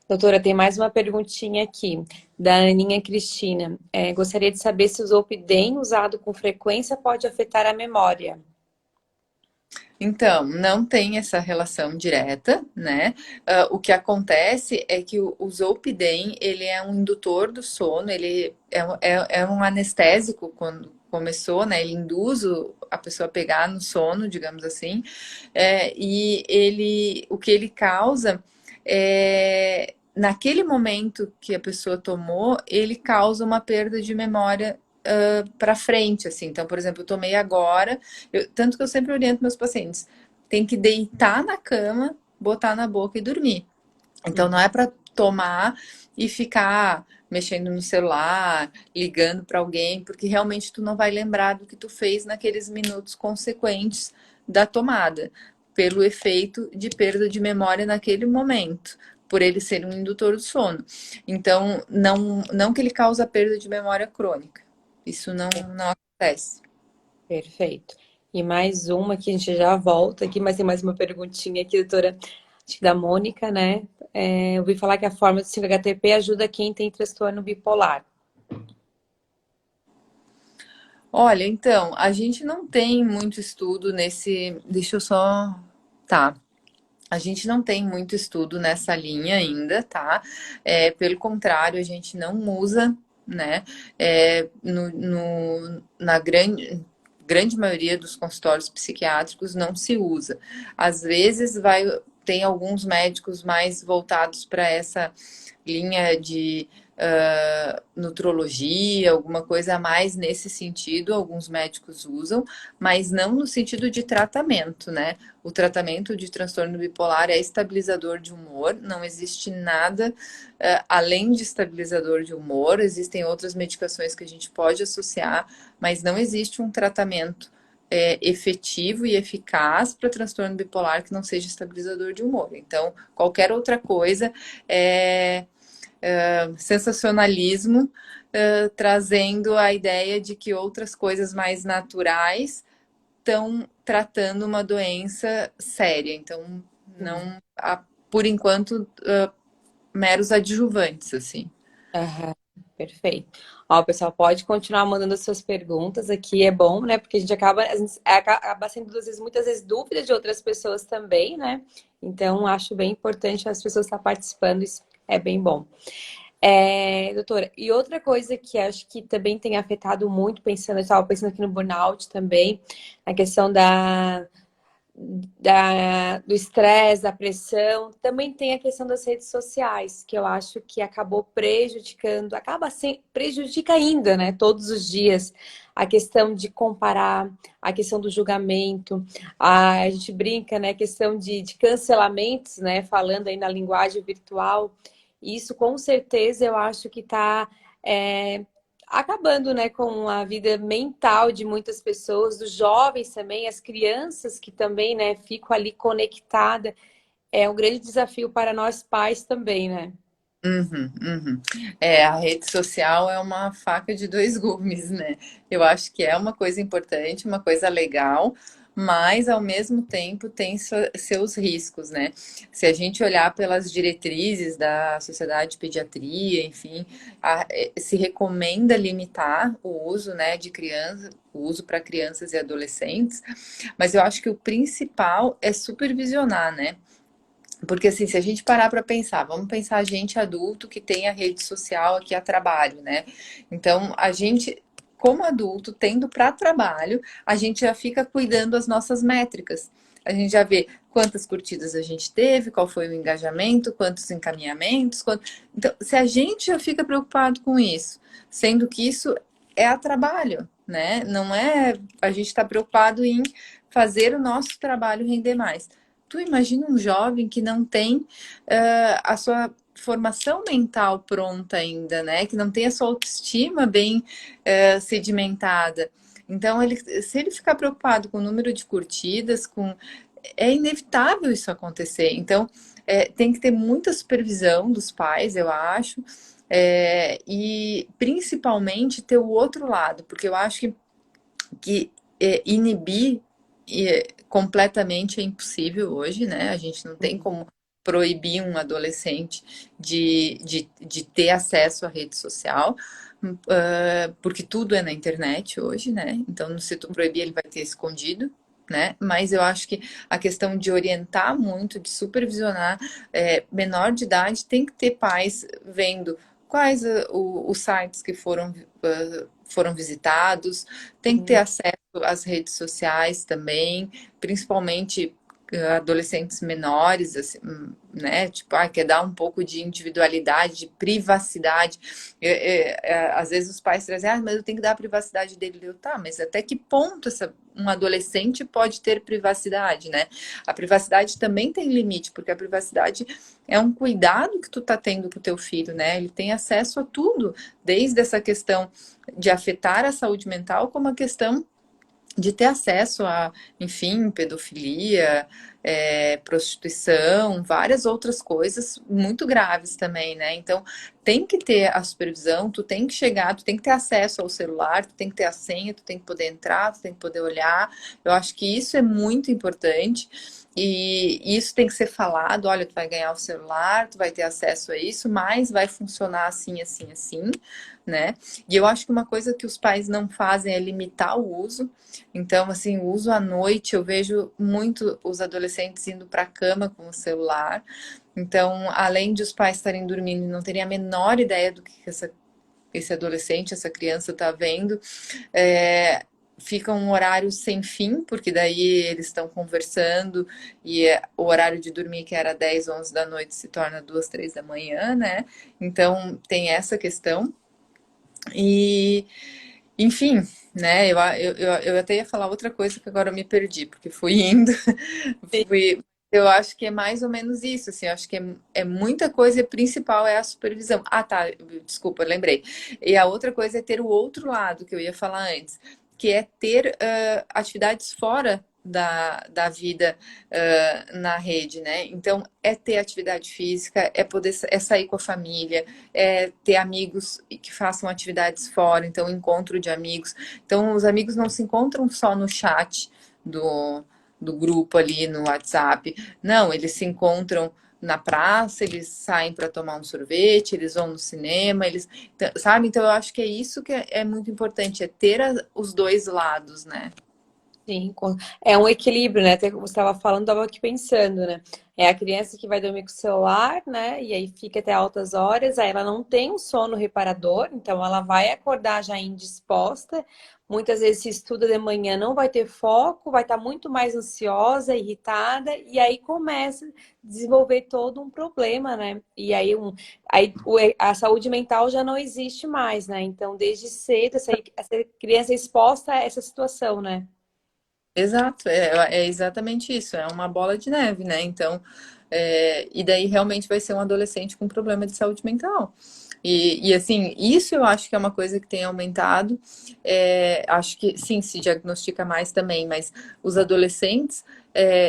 Doutora, tem mais uma perguntinha aqui, da Aninha Cristina. Gostaria de saber se o Zolpidem usado com frequência pode afetar a memória. Então, não tem essa relação direta, né? O que acontece é que o Zolpidem, ele é um indutor do sono, ele é um anestésico quando começou, né? Ele induz a pessoa a pegar no sono, digamos assim, e o que ele causa naquele momento que a pessoa tomou, ele causa uma perda de memória para frente, assim. Então, por exemplo, eu tomei agora, tanto que eu sempre oriento meus pacientes, tem que deitar na cama, botar na boca e dormir. Então, não é para tomar e ficar mexendo no celular, ligando para alguém, porque realmente tu não vai lembrar do que tu fez naqueles minutos consequentes da tomada, pelo efeito de perda de memória naquele momento, por ele ser um indutor do sono. Então, não que ele causa perda de memória crônica. Isso não acontece. Perfeito. E mais uma que a gente já volta aqui, mas tem mais uma perguntinha aqui, doutora, acho que da Mônica, né? Eu ouvi falar que a forma de 5-HTP ajuda quem tem transtorno bipolar. Olha, então, a gente não tem muito estudo nesse. Deixa eu só. Tá. A gente não tem muito estudo nessa linha ainda, tá? Pelo contrário, a gente não usa, né? Na grande maioria dos consultórios psiquiátricos não se usa. Às vezes tem alguns médicos mais voltados para essa linha de nutrologia, alguma coisa a mais nesse sentido, alguns médicos usam, mas não no sentido de tratamento, né? O tratamento de transtorno bipolar é estabilizador de humor, não existe nada além de estabilizador de humor, existem outras medicações que a gente pode associar, mas não existe um tratamento efetivo e eficaz para transtorno bipolar que não seja estabilizador de humor. Então, qualquer outra coisa é sensacionalismo, trazendo a ideia de que outras coisas mais naturais estão tratando uma doença séria. Então, não há, por enquanto, meros adjuvantes, assim. Aham, perfeito. Ó, o pessoal pode continuar mandando as suas perguntas aqui, é bom, né? Porque a gente acaba sendo, às vezes, muitas vezes, dúvidas de outras pessoas também, né? Então, acho bem importante as pessoas estar participando, isso é bem bom. Doutora, e outra coisa que acho que também tem afetado muito, eu estava pensando aqui no burnout também, a questão do estresse, da pressão, também tem a questão das redes sociais, que eu acho que acabou prejudicando, prejudica ainda, né, todos os dias, a questão de comparar, a questão do julgamento, a gente brinca, né, a questão de cancelamentos, né, falando aí na linguagem virtual, isso com certeza eu acho que está acabando, né, com a vida mental de muitas pessoas, dos jovens também, as crianças que também, né, ficam ali conectadas. É um grande desafio para nós pais também, né? Uhum, uhum. A rede social é uma faca de dois gumes, né? Eu acho que é uma coisa importante, uma coisa legal, mas ao mesmo tempo tem seus riscos, né? Se a gente olhar pelas diretrizes da Sociedade de Pediatria, enfim, se recomenda limitar o uso, né, de criança, o uso para crianças e adolescentes, mas eu acho que o principal é supervisionar, né? Porque assim, se a gente parar para pensar, vamos pensar a gente adulto que tem a rede social aqui a trabalho, né? Então, a gente, como adulto, tendo para trabalho, a gente já fica cuidando das nossas métricas. A gente já vê quantas curtidas a gente teve, qual foi o engajamento, quantos encaminhamentos. Então, se a gente já fica preocupado com isso, sendo que isso é a trabalho, né? Não é a gente está preocupado em fazer o nosso trabalho render mais. Tu imagina um jovem que não tem a sua formação mental pronta ainda, né? Que não tem a sua autoestima bem sedimentada. Então, se ele ficar preocupado com o número de curtidas, é inevitável isso acontecer. Então, tem que ter muita supervisão dos pais, eu acho, e principalmente ter o outro lado, porque eu acho que inibir completamente é impossível hoje, né? A gente não tem como proibir um adolescente de ter acesso à rede social, porque tudo é na internet hoje, né? Então, se tu proibir, ele vai ter escondido. Né? Mas eu acho que a questão de orientar muito, de supervisionar, menor de idade, tem que ter pais vendo quais os sites que foram visitados, tem que ter acesso às redes sociais também, principalmente adolescentes menores, assim, né? Tipo, quer dar um pouco de individualidade, de privacidade. Às vezes os pais trazem, mas eu tenho que dar a privacidade dele. Tá, mas até que ponto um adolescente pode ter privacidade, né? A privacidade também tem limite, porque a privacidade é um cuidado que tu tá tendo com o teu filho, né? Ele tem acesso a tudo, desde essa questão de afetar a saúde mental, como a questão de ter acesso a, enfim, pedofilia, prostituição, várias outras coisas muito graves também, né? Então, tem que ter a supervisão, tu tem que chegar, tu tem que ter acesso ao celular, tu tem que ter a senha, tu tem que poder entrar, tu tem que poder olhar. Eu acho que isso é muito importante. E isso tem que ser falado, olha, tu vai ganhar o celular, tu vai ter acesso a isso, mas vai funcionar assim, assim, assim, né? E eu acho que uma coisa que os pais não fazem é limitar o uso. Então, assim, o uso à noite, eu vejo muito os adolescentes indo para a cama com o celular. Então, além de os pais estarem dormindo e não terem a menor ideia do que esse adolescente, essa criança está vendo, fica um horário sem fim, porque daí eles estão conversando e o horário de dormir, que era 10, 11 da noite, se torna 2, 3 da manhã, né? Então, tem essa questão. E enfim, né? Eu até ia falar outra coisa que agora eu me perdi, porque fui indo, fui. Eu acho que é mais ou menos isso, assim, eu acho que é muita coisa e a principal é a supervisão. Ah, tá, desculpa, lembrei. E a outra coisa é ter o outro lado que eu ia falar antes, que é ter atividades fora da vida na rede, né? Então, é ter atividade física, é poder sair com a família, ter amigos que façam atividades fora, então encontro de amigos. Então, os amigos não se encontram só no chat do grupo ali no WhatsApp. Não, eles se encontram na praça, eles saem para tomar um sorvete, eles vão no cinema, sabe? Então eu acho que é isso que é muito importante, é ter os dois lados, né? Sim, é um equilíbrio, né? Até como você estava falando, estava aqui pensando, né? É a criança que vai dormir com o celular, né? E aí fica até altas horas, aí ela não tem um sono reparador, então ela vai acordar já indisposta. Muitas vezes se estuda de manhã, não vai ter foco, vai estar muito mais ansiosa, irritada, e aí começa a desenvolver todo um problema, né? E aí, a saúde mental já não existe mais, né? Então, desde cedo, essa criança é exposta a essa situação, né? Exato, é exatamente isso, é uma bola de neve, né? Então, e daí realmente vai ser um adolescente com problema de saúde mental. E assim, isso eu acho que é uma coisa que tem aumentado. Acho que sim, se diagnostica mais também, mas os adolescentes,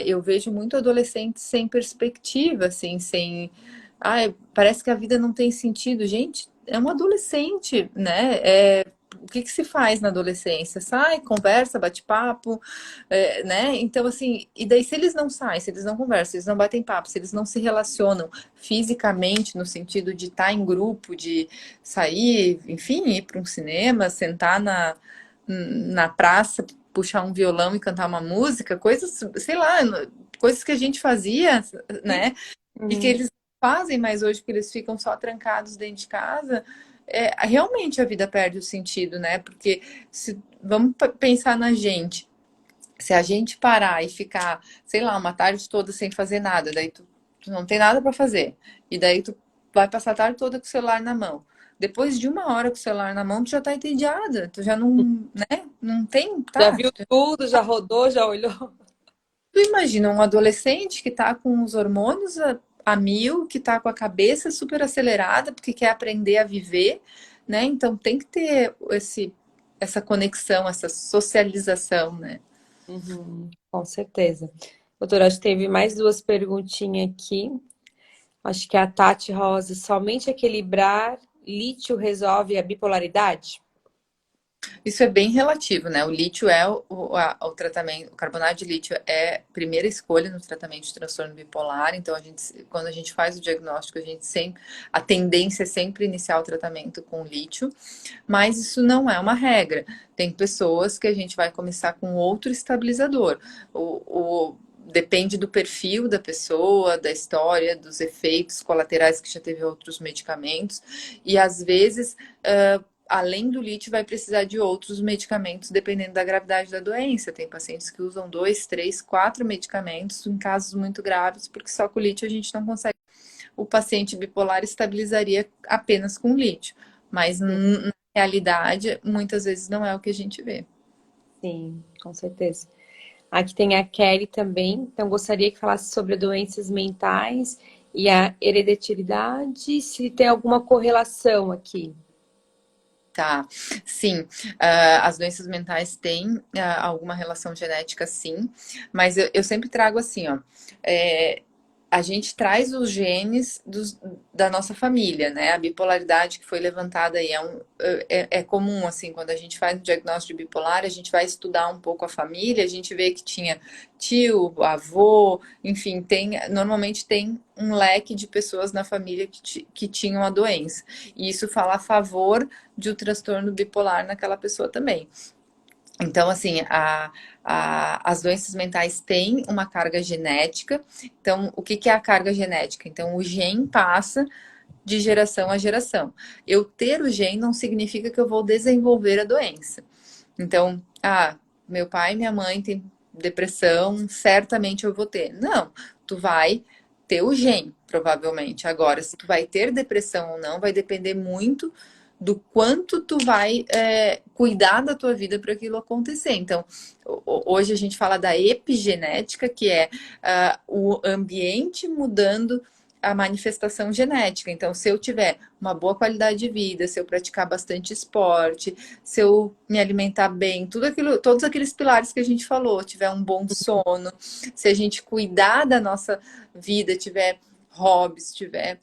eu vejo muito adolescentes sem perspectiva, assim, sem. Ai, parece que a vida não tem sentido. Gente, é um adolescente, né? O que se faz na adolescência? Sai, conversa, bate papo, né? Então, assim, e daí se eles não saem, se eles não conversam, se eles não batem papo, se eles não se relacionam fisicamente, no sentido de estar em grupo, de sair, enfim, ir para um cinema, sentar na praça, puxar um violão e cantar uma música, coisas, sei lá, coisas que a gente fazia, né? E que Uhum. eles fazem mais hoje, porque eles ficam só trancados dentro de casa, realmente a vida perde o sentido, né? Porque vamos pensar na gente. Se a gente parar e ficar, sei lá, uma tarde toda sem fazer nada, daí tu não tem nada para fazer. E daí tu vai passar a tarde toda com o celular na mão. Depois de 1 hora com o celular na mão, tu já tá entediada, tu já não, né? Não tem, Já tá? viu tudo, já rodou, já olhou. Tu imagina um adolescente que tá com os hormônios a mil, que tá com a cabeça super acelerada, porque quer aprender a viver, né? Então tem que ter essa conexão, essa socialização, né? Uhum, com certeza. Doutora, acho que teve mais duas perguntinhas aqui. Acho que a Tati Rosa, somente equilibrar lítio resolve a bipolaridade? Isso é bem relativo, né? O lítio é o tratamento, o carbonato de lítio é a primeira escolha no tratamento de transtorno bipolar. Então, quando a gente faz o diagnóstico, a tendência é sempre iniciar o tratamento com lítio, mas isso não é uma regra. Tem pessoas que a gente vai começar com outro estabilizador. Depende do perfil da pessoa, da história, dos efeitos colaterais que já teve outros medicamentos, e às vezes além do lítio, vai precisar de outros medicamentos, dependendo da gravidade da doença. Tem pacientes que usam 2, 3, 4 medicamentos em casos muito graves, porque só com lítio a gente não consegue. O paciente bipolar estabilizaria apenas com lítio, mas na realidade, muitas vezes não é o que a gente vê. Sim, com certeza. Aqui tem a Kelly também, então gostaria que falasse sobre doenças mentais e a hereditariedade, se tem alguma correlação aqui. Tá, sim, as doenças mentais têm alguma relação genética, sim, mas eu sempre trago assim, ó, a gente traz os genes da nossa família, né? A bipolaridade que foi levantada aí é comum, assim, quando a gente faz o diagnóstico de bipolar, a gente vai estudar um pouco a família, a gente vê que tinha tio, avô, enfim, normalmente tem um leque de pessoas na família que tinham a doença. E isso fala a favor de um transtorno bipolar naquela pessoa também. Então, assim, as doenças mentais têm uma carga genética. Então, o que é a carga genética? Então, o gene passa de geração a geração. Eu ter o gene não significa que eu vou desenvolver a doença. Então, meu pai e minha mãe têm depressão, certamente eu vou ter. Não, tu vai ter o gene, provavelmente. Agora, se tu vai ter depressão ou não, vai depender muito do quanto tu vai cuidar da tua vida para aquilo acontecer. Então, hoje a gente fala da epigenética, que é o ambiente mudando a manifestação genética. Então, se eu tiver uma boa qualidade de vida, se eu praticar bastante esporte, se eu me alimentar bem, todos aqueles pilares que a gente falou, tiver um bom sono, se a gente cuidar da nossa vida, tiver hobbies, tiver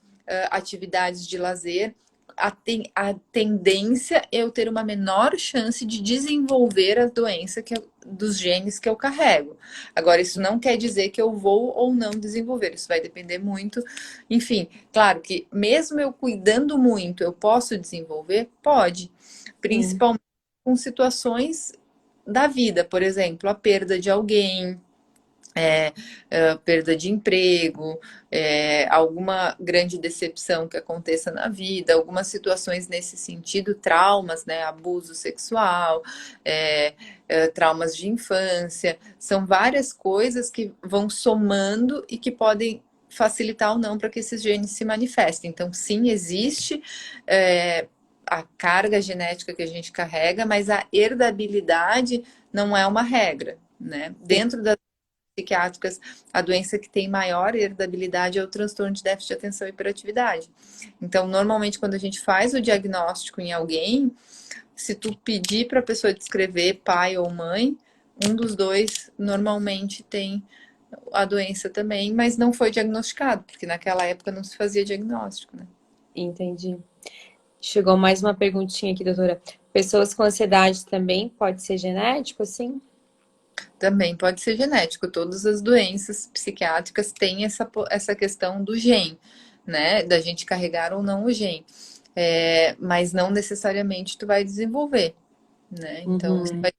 atividades de lazer, a tendência é eu ter uma menor chance de desenvolver a doença dos genes que eu carrego. Agora, isso não quer dizer que eu vou ou não desenvolver, isso vai depender muito. Enfim, claro que mesmo eu cuidando muito, eu posso desenvolver? Pode, Sim, principalmente com situações da vida, por exemplo, a perda de alguém, perda de emprego, alguma grande decepção que aconteça na vida, algumas situações nesse sentido, traumas, né, abuso sexual, traumas de infância, são várias coisas que vão somando e que podem facilitar ou não para que esses genes se manifestem. Então, sim, existe a carga genética que a gente carrega, mas a herdabilidade não é uma regra, né? sim, Dentro das psiquiátricas, a doença que tem maior herdabilidade é o transtorno de déficit de atenção e hiperatividade. Então, normalmente, quando a gente faz o diagnóstico em alguém, se tu pedir para a pessoa descrever pai ou mãe, um dos dois normalmente tem a doença também, mas não foi diagnosticado, porque naquela época não se fazia diagnóstico, né? entendi. Chegou mais uma perguntinha aqui, doutora. Pessoas com ansiedade também pode ser genético, assim? Também pode ser genético. Todas as doenças psiquiátricas têm essa questão do gene, né? Da gente carregar ou não o gene. Mas não necessariamente tu vai desenvolver, né? Então, isso Uhum. vai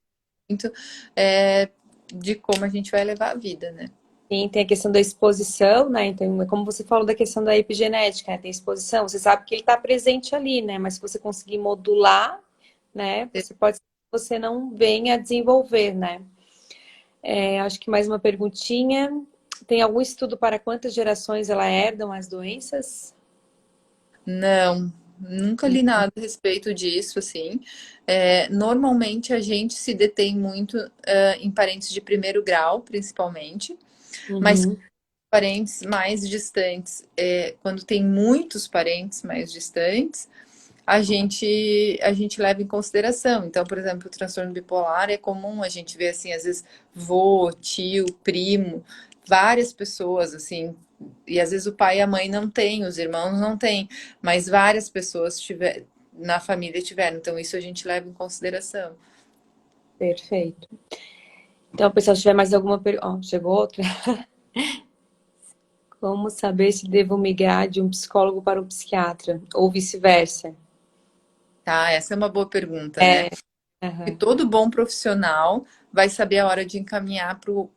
muito é, de como a gente vai levar a vida, né? Sim, tem a questão da exposição, né? Então, é como você falou da questão da epigenética, né? Tem exposição, você sabe que ele está presente ali, né? Mas se você conseguir modular, né? Você pode, você não venha a desenvolver, né? Acho que mais uma perguntinha. Tem algum estudo para quantas gerações ela herdam as doenças? Não, nunca li nada a respeito disso, assim. Normalmente a gente se detém muito em parentes de primeiro grau, principalmente, mas Uhum. parentes mais distantes, quando tem muitos parentes mais distantes, a gente leva em consideração. Então, por exemplo, o transtorno bipolar é comum a gente ver assim, às vezes, vô, tio, primo, várias pessoas assim, e às vezes o pai e a mãe não têm, os irmãos não têm, mas várias pessoas na família tiveram. Então, isso a gente leva em consideração. Perfeito. Então, pessoal, se tiver mais alguma pergunta... chegou outra. Como saber se devo migrar de um psicólogo para um psiquiatra? Ou vice-versa? Tá? Essa é uma boa pergunta, né? E Aham. todo bom profissional vai saber a hora de encaminhar para o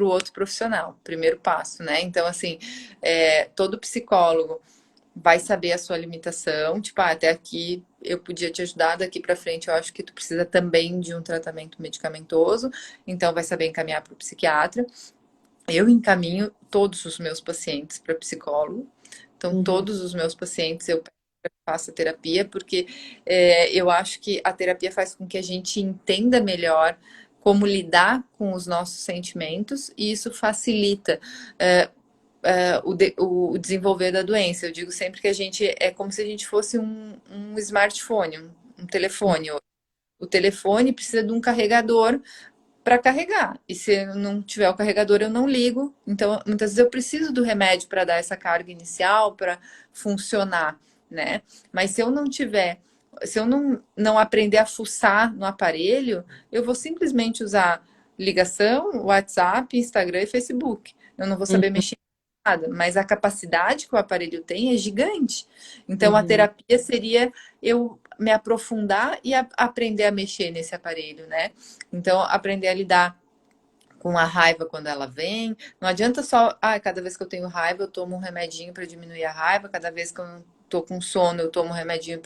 outro profissional, primeiro passo, né? Então, assim, todo psicólogo vai saber a sua limitação, tipo, até aqui eu podia te ajudar, daqui para frente eu acho que tu precisa também de um tratamento medicamentoso, então vai saber encaminhar para o psiquiatra. Eu encaminho todos os meus pacientes para psicólogo, então Uhum. todos os meus pacientes eu faço terapia, porque eu acho que a terapia faz com que a gente entenda melhor como lidar com os nossos sentimentos e isso facilita o desenvolver da doença. Eu digo sempre que a gente é como se a gente fosse um smartphone, um telefone. O telefone precisa de um carregador para carregar. E se não tiver o carregador, eu não ligo. Então, muitas vezes eu preciso do remédio para dar essa carga inicial, para funcionar, né? Mas se eu não tiver, se eu não aprender a fuçar no aparelho, eu vou simplesmente usar ligação, WhatsApp, Instagram e Facebook. Eu não vou saber mexer em nada, mas a capacidade que o aparelho tem é gigante. Então, a Uhum. terapia seria eu me aprofundar e aprender a mexer nesse aparelho, né? Então, aprender a lidar com a raiva quando ela vem. Não adianta só, cada vez que eu tenho raiva, eu tomo um remedinho para diminuir a raiva, cada vez que eu tô com sono, eu tomo um remedinho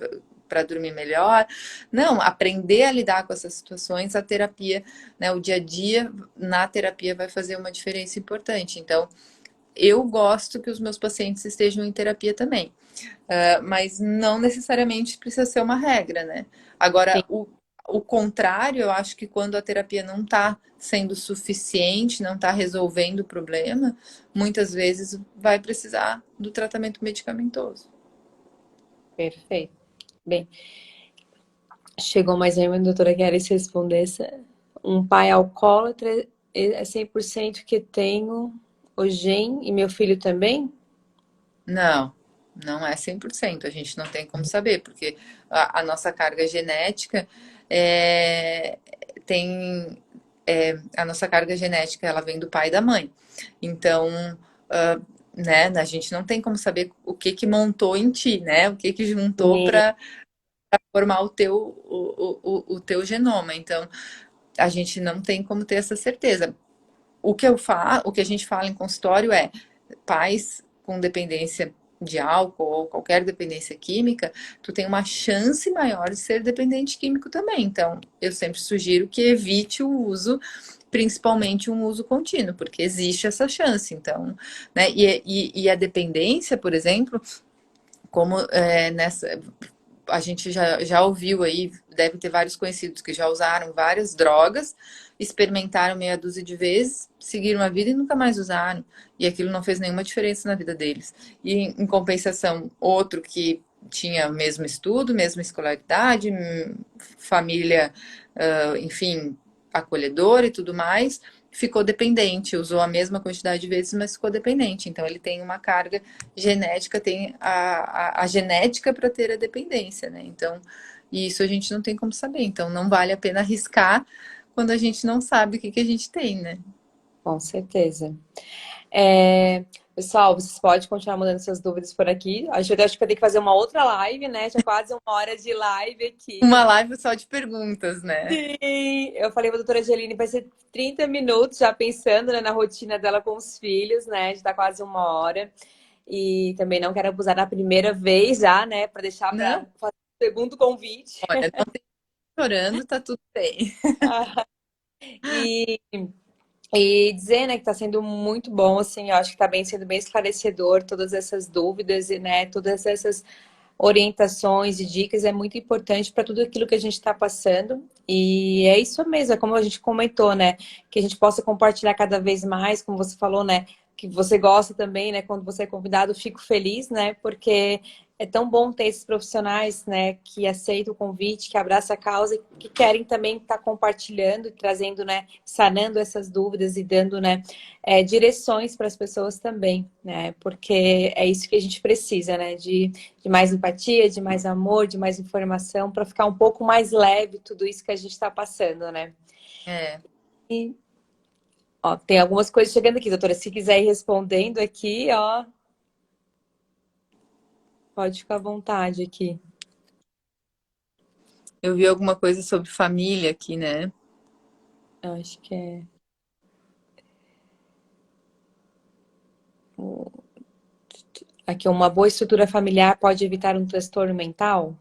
para dormir melhor. Não, aprender a lidar com essas situações, a terapia, né, o dia a dia na terapia vai fazer uma diferença importante. Então, eu gosto que os meus pacientes estejam em terapia também. Mas não necessariamente precisa ser uma regra, né? Sim. Agora, o contrário, eu acho que quando a terapia não está sendo suficiente, não está resolvendo o problema, muitas vezes vai precisar do tratamento medicamentoso. Perfeito. Bem, chegou mais uma doutora quer se respondesse. Um pai alcoólatra é 100% que tenho o gen e meu filho também? Não, não é 100%. A gente não tem como saber, porque a nossa carga genética é, tem a nossa carga genética ela vem do pai e da mãe. Então, né, a gente não tem como saber o que que montou em ti, né? O que que juntou Sim. para formar o teu genoma. Então, a gente não tem como ter essa certeza. O que a gente fala em consultório é pais com dependência de álcool ou qualquer dependência química, tu tem uma chance maior de ser dependente químico também. Então, eu sempre sugiro que evite o uso, principalmente um uso contínuo, porque existe essa chance. Então, né? E a dependência, por exemplo, como nessa a gente já ouviu aí, deve ter vários conhecidos que já usaram várias drogas, experimentaram meia dúzia de vezes, seguiram a vida e nunca mais usaram. E aquilo não fez nenhuma diferença na vida deles. E em compensação, outro que tinha o mesmo estudo, mesma escolaridade, família, enfim, acolhedora e tudo mais, ficou dependente, usou a mesma quantidade de vezes, mas ficou dependente. Então ele tem uma carga genética, tem a genética para ter a dependência, né? Então, isso a gente não tem como saber. Então, não vale a pena arriscar quando a gente não sabe o que que a gente tem, né? Com certeza. Pessoal, vocês podem continuar mandando suas dúvidas por aqui. Acho que vai ter que fazer uma outra live, né? Já quase 1 hora de live Uma aqui. live só de perguntas, né? Sim, eu falei para a doutora Angeline, vai ser 30 minutos já pensando, né, na rotina dela com os filhos, né? Já tá quase 1 hora. E também não quero abusar na primeira vez já, né? Para deixar Não, para fazer o segundo convite. olha, não tem chorando, tá tudo bem. E, e dizer, né, que está sendo muito bom, assim, eu acho que está bem sendo bem esclarecedor todas essas dúvidas e, né, todas essas orientações e dicas é muito importante para tudo aquilo que a gente está passando. E é isso mesmo, é como a gente comentou, né? Que a gente possa compartilhar cada vez mais, como você falou, né? que você gosta também, né? Quando você é convidado, fico feliz, né? Porque é tão bom ter esses profissionais, né? Que aceitam o convite, que abraçam a causa e que querem também estar compartilhando e trazendo, né? Sanando essas dúvidas e dando, né? Direções para as pessoas também, né? Porque é isso que a gente precisa, né? De mais empatia, de mais amor, de mais informação, para ficar um pouco mais leve tudo isso que a gente está passando, né? É, E, ó, tem algumas coisas chegando aqui, doutora. Se quiser ir respondendo aqui, ó, pode ficar à vontade aqui. eu vi alguma coisa sobre família aqui, né? Eu acho que é. Aqui, uma boa estrutura familiar pode evitar um transtorno mental?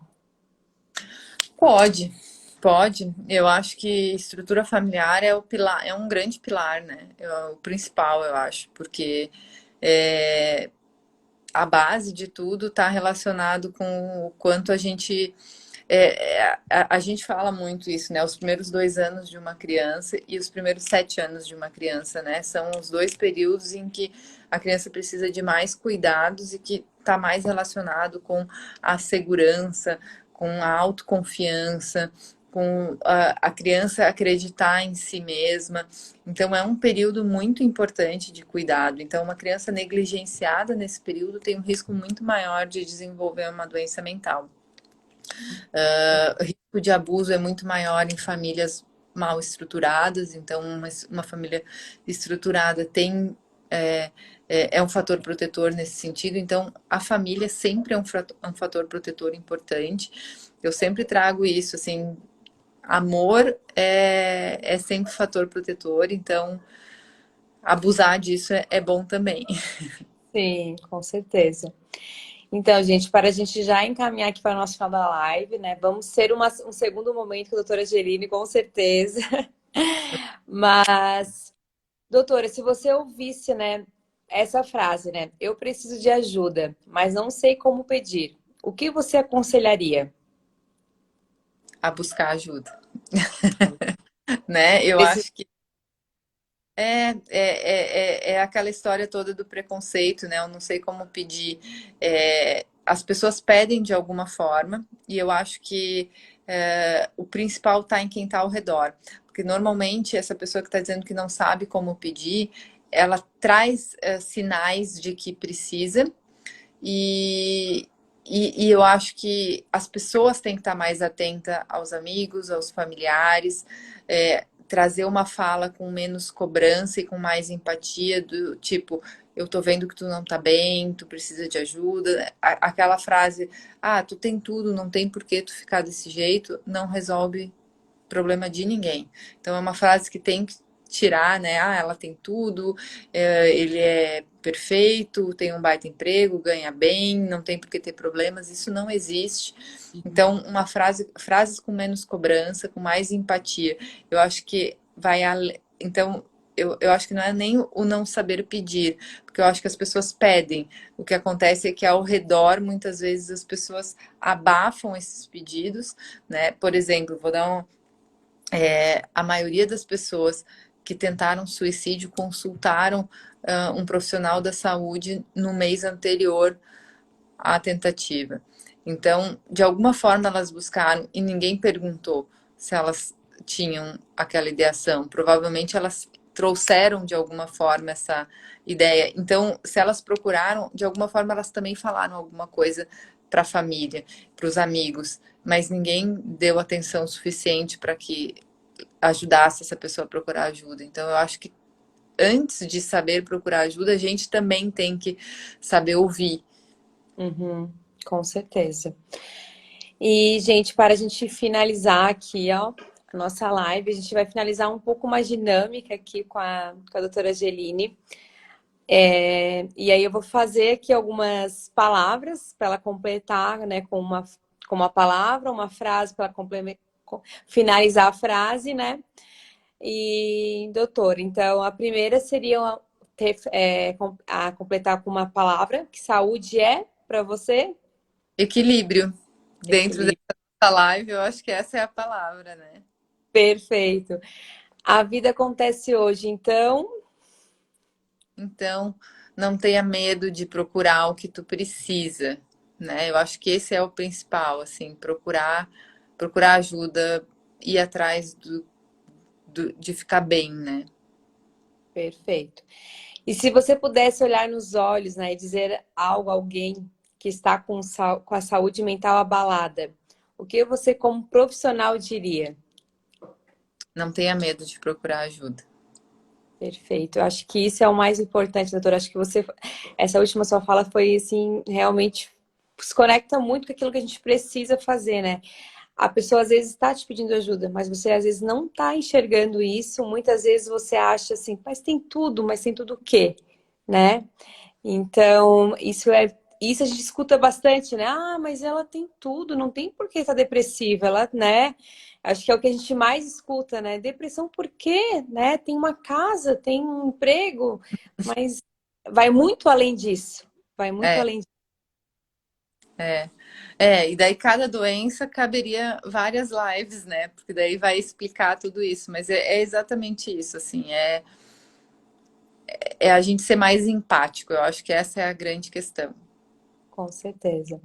Pode, pode. Eu acho que estrutura familiar é o pilar, é um grande pilar, né? É o principal, eu acho, porque é, a base de tudo está relacionado com o quanto a gente a gente fala muito isso, né? Os primeiros 2 anos de uma criança e os primeiros 7 anos de uma criança, né? São os dois períodos em que a criança precisa de mais cuidados e que está mais relacionado com a segurança, com a autoconfiança, com a criança acreditar em si mesma. Então, é um período muito importante de cuidado. Então, uma criança negligenciada nesse período tem um risco muito maior de desenvolver uma doença mental. O risco de abuso é muito maior em famílias mal estruturadas, então uma família estruturada tem é um fator protetor nesse sentido, então a família sempre é um fator protetor importante. Eu sempre trago isso, assim, amor é sempre fator protetor, então abusar disso é bom também. Sim, com certeza. Então, gente, para a gente já encaminhar aqui para o nosso final da live, né? Vamos ser um segundo momento com a doutora Geline, com certeza. Mas, doutora, se você ouvisse, né, essa frase, né? Eu preciso de ajuda, mas não sei como pedir. O que você aconselharia? A buscar ajuda, né? Eu Preciso... acho que é aquela história toda do preconceito, né? Eu não sei como pedir. As pessoas pedem de alguma forma, e eu acho que o principal está em quem está ao redor. Porque normalmente essa pessoa que está dizendo que não sabe como pedir, ela traz sinais de que precisa, e, e eu acho que as pessoas têm que estar mais atentas aos amigos, aos familiares, trazer uma fala com menos cobrança e com mais empatia, do tipo, eu tô vendo que tu não tá bem, tu precisa de ajuda. Aquela frase, ah, tu tem tudo, não tem por que tu ficar desse jeito, não resolve problema de ninguém. Então é uma frase que tem que tirar, né? Ah, ela tem tudo, ele é perfeito, tem um baita emprego, ganha bem, não tem por que ter problemas. Isso não existe. Então, frases com menos cobrança, com mais empatia. Eu acho que vai além. Então, eu acho que não é nem o não saber pedir, porque eu acho que as pessoas pedem. O que acontece é que ao redor, muitas vezes, as pessoas abafam esses pedidos, né? Por exemplo, vou dar a maioria das pessoas que tentaram suicídio consultaram um profissional da saúde no mês anterior à tentativa. Então, de alguma forma elas buscaram e ninguém perguntou se elas tinham aquela ideação. Provavelmente elas trouxeram de alguma forma essa ideia. Então, se elas procuraram, de alguma forma elas também falaram alguma coisa para a família, para os amigos, mas ninguém deu atenção suficiente para que ajudasse essa pessoa a procurar ajuda. Então, eu acho que antes de saber procurar ajuda, a gente também tem que saber ouvir. Uhum, com certeza. E, gente, para a gente finalizar aqui, ó, a nossa live, a gente vai finalizar um pouco mais dinâmica aqui com a doutora Geline. E aí eu vou fazer aqui algumas palavras para ela completar, né, com uma palavra, uma frase para finalizar a frase, né? E, doutor, então a primeira seria a completar com uma palavra, que saúde é para você? Equilíbrio. Dentro Equilíbrio. dessa live, eu acho que essa é a palavra, né? Perfeito. A vida acontece hoje, então. Então, não tenha medo de procurar o que tu precisa, né? Eu acho que esse é o principal, assim, procurar ajuda, ir atrás de ficar bem, né? Perfeito. E se você pudesse olhar nos olhos, né, e dizer algo a alguém que está com a saúde mental abalada, o que você, como profissional, diria? Não tenha medo de procurar ajuda. Perfeito. Eu acho que isso é o mais importante, doutora. Acho que essa última sua fala foi, assim, realmente se conecta muito com aquilo que a gente precisa fazer, né? A pessoa às vezes está te pedindo ajuda, mas você às vezes não está enxergando isso. Muitas vezes você acha assim, mas tem tudo o quê? Né? Então, isso a gente escuta bastante, né? Ah, mas ela tem tudo, não tem por que estar depressiva, ela, né? Acho que é o que a gente mais escuta, né? Depressão por quê? Né? Tem uma casa, tem um emprego, mas vai muito além disso. Vai muito É, além disso. e daí cada doença caberia várias lives, né? Porque daí vai explicar tudo isso. Mas é exatamente isso, assim, é a gente ser mais empático. Eu acho que essa é a grande questão. Com certeza.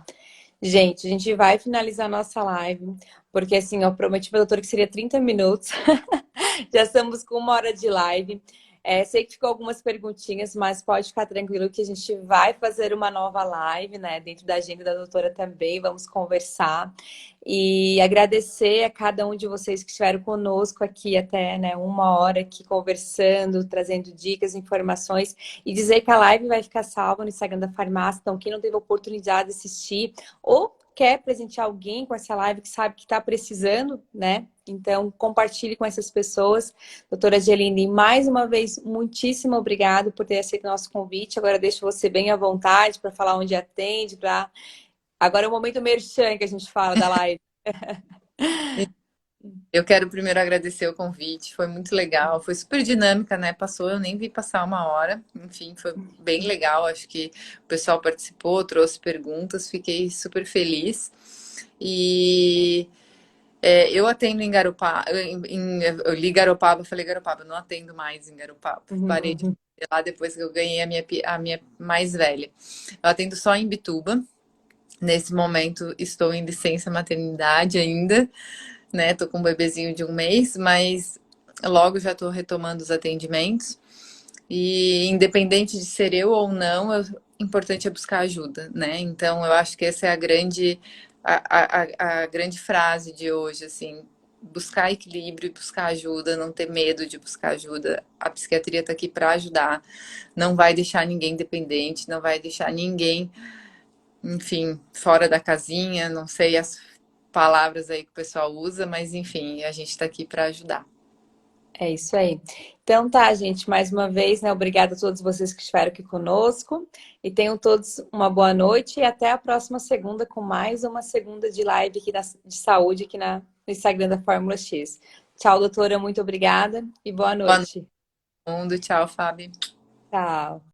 Gente, a gente vai finalizar nossa live, porque assim, eu prometi para a doutora que seria 30 minutos. Já estamos com 1 hora de live. Sei que ficou algumas perguntinhas, mas pode ficar tranquilo que a gente vai fazer uma nova live, né? Dentro da agenda da doutora também, vamos conversar. E agradecer a cada um de vocês que estiveram conosco aqui até, né, 1 hora aqui conversando, trazendo dicas, informações. E dizer que a live vai ficar salva no Instagram da farmácia. Então, quem não teve oportunidade de assistir ou quer presentear alguém com essa live que sabe que está precisando, né? Então, compartilhe com essas pessoas. Doutora Angeline, mais uma vez, muitíssimo obrigado por ter aceito o nosso convite. Agora deixo você bem à vontade para falar onde atende, para... Agora é o momento merchan que a gente fala da live. Eu quero primeiro agradecer o convite, foi muito legal, foi super dinâmica, né? Passou, eu nem vi passar 1 hora. Enfim, foi bem legal. Acho que o pessoal participou, trouxe perguntas, fiquei super feliz. E eu atendo em Garopaba, eu li Garopaba, falei Garopaba, não atendo mais em Garopaba. Parei de Uhum. atender lá depois que eu ganhei a minha mais velha. Eu atendo só em Bituba. Nesse momento estou em licença maternidade ainda, né? Tô com um bebezinho de 1 mês, mas logo já estou retomando os atendimentos. E independente de ser eu ou não, importante é buscar ajuda, né? Então eu acho que essa é a grande frase de hoje, assim, buscar equilíbrio, buscar ajuda, não ter medo de buscar ajuda. A psiquiatria está aqui para ajudar, não vai deixar ninguém dependente, não vai deixar ninguém, enfim, fora da casinha, não sei as palavras aí que o pessoal usa, mas enfim, a gente está aqui para ajudar. É isso aí. Então tá, gente, mais uma vez, né? Obrigada a todos vocês que estiveram aqui conosco. E tenham todos uma boa noite e até a próxima segunda com mais uma segunda de live aqui de saúde aqui no Instagram da Fórmula X. Tchau, doutora, muito obrigada e boa Boa noite, noite. todo mundo. Tchau, Fábio. Tchau.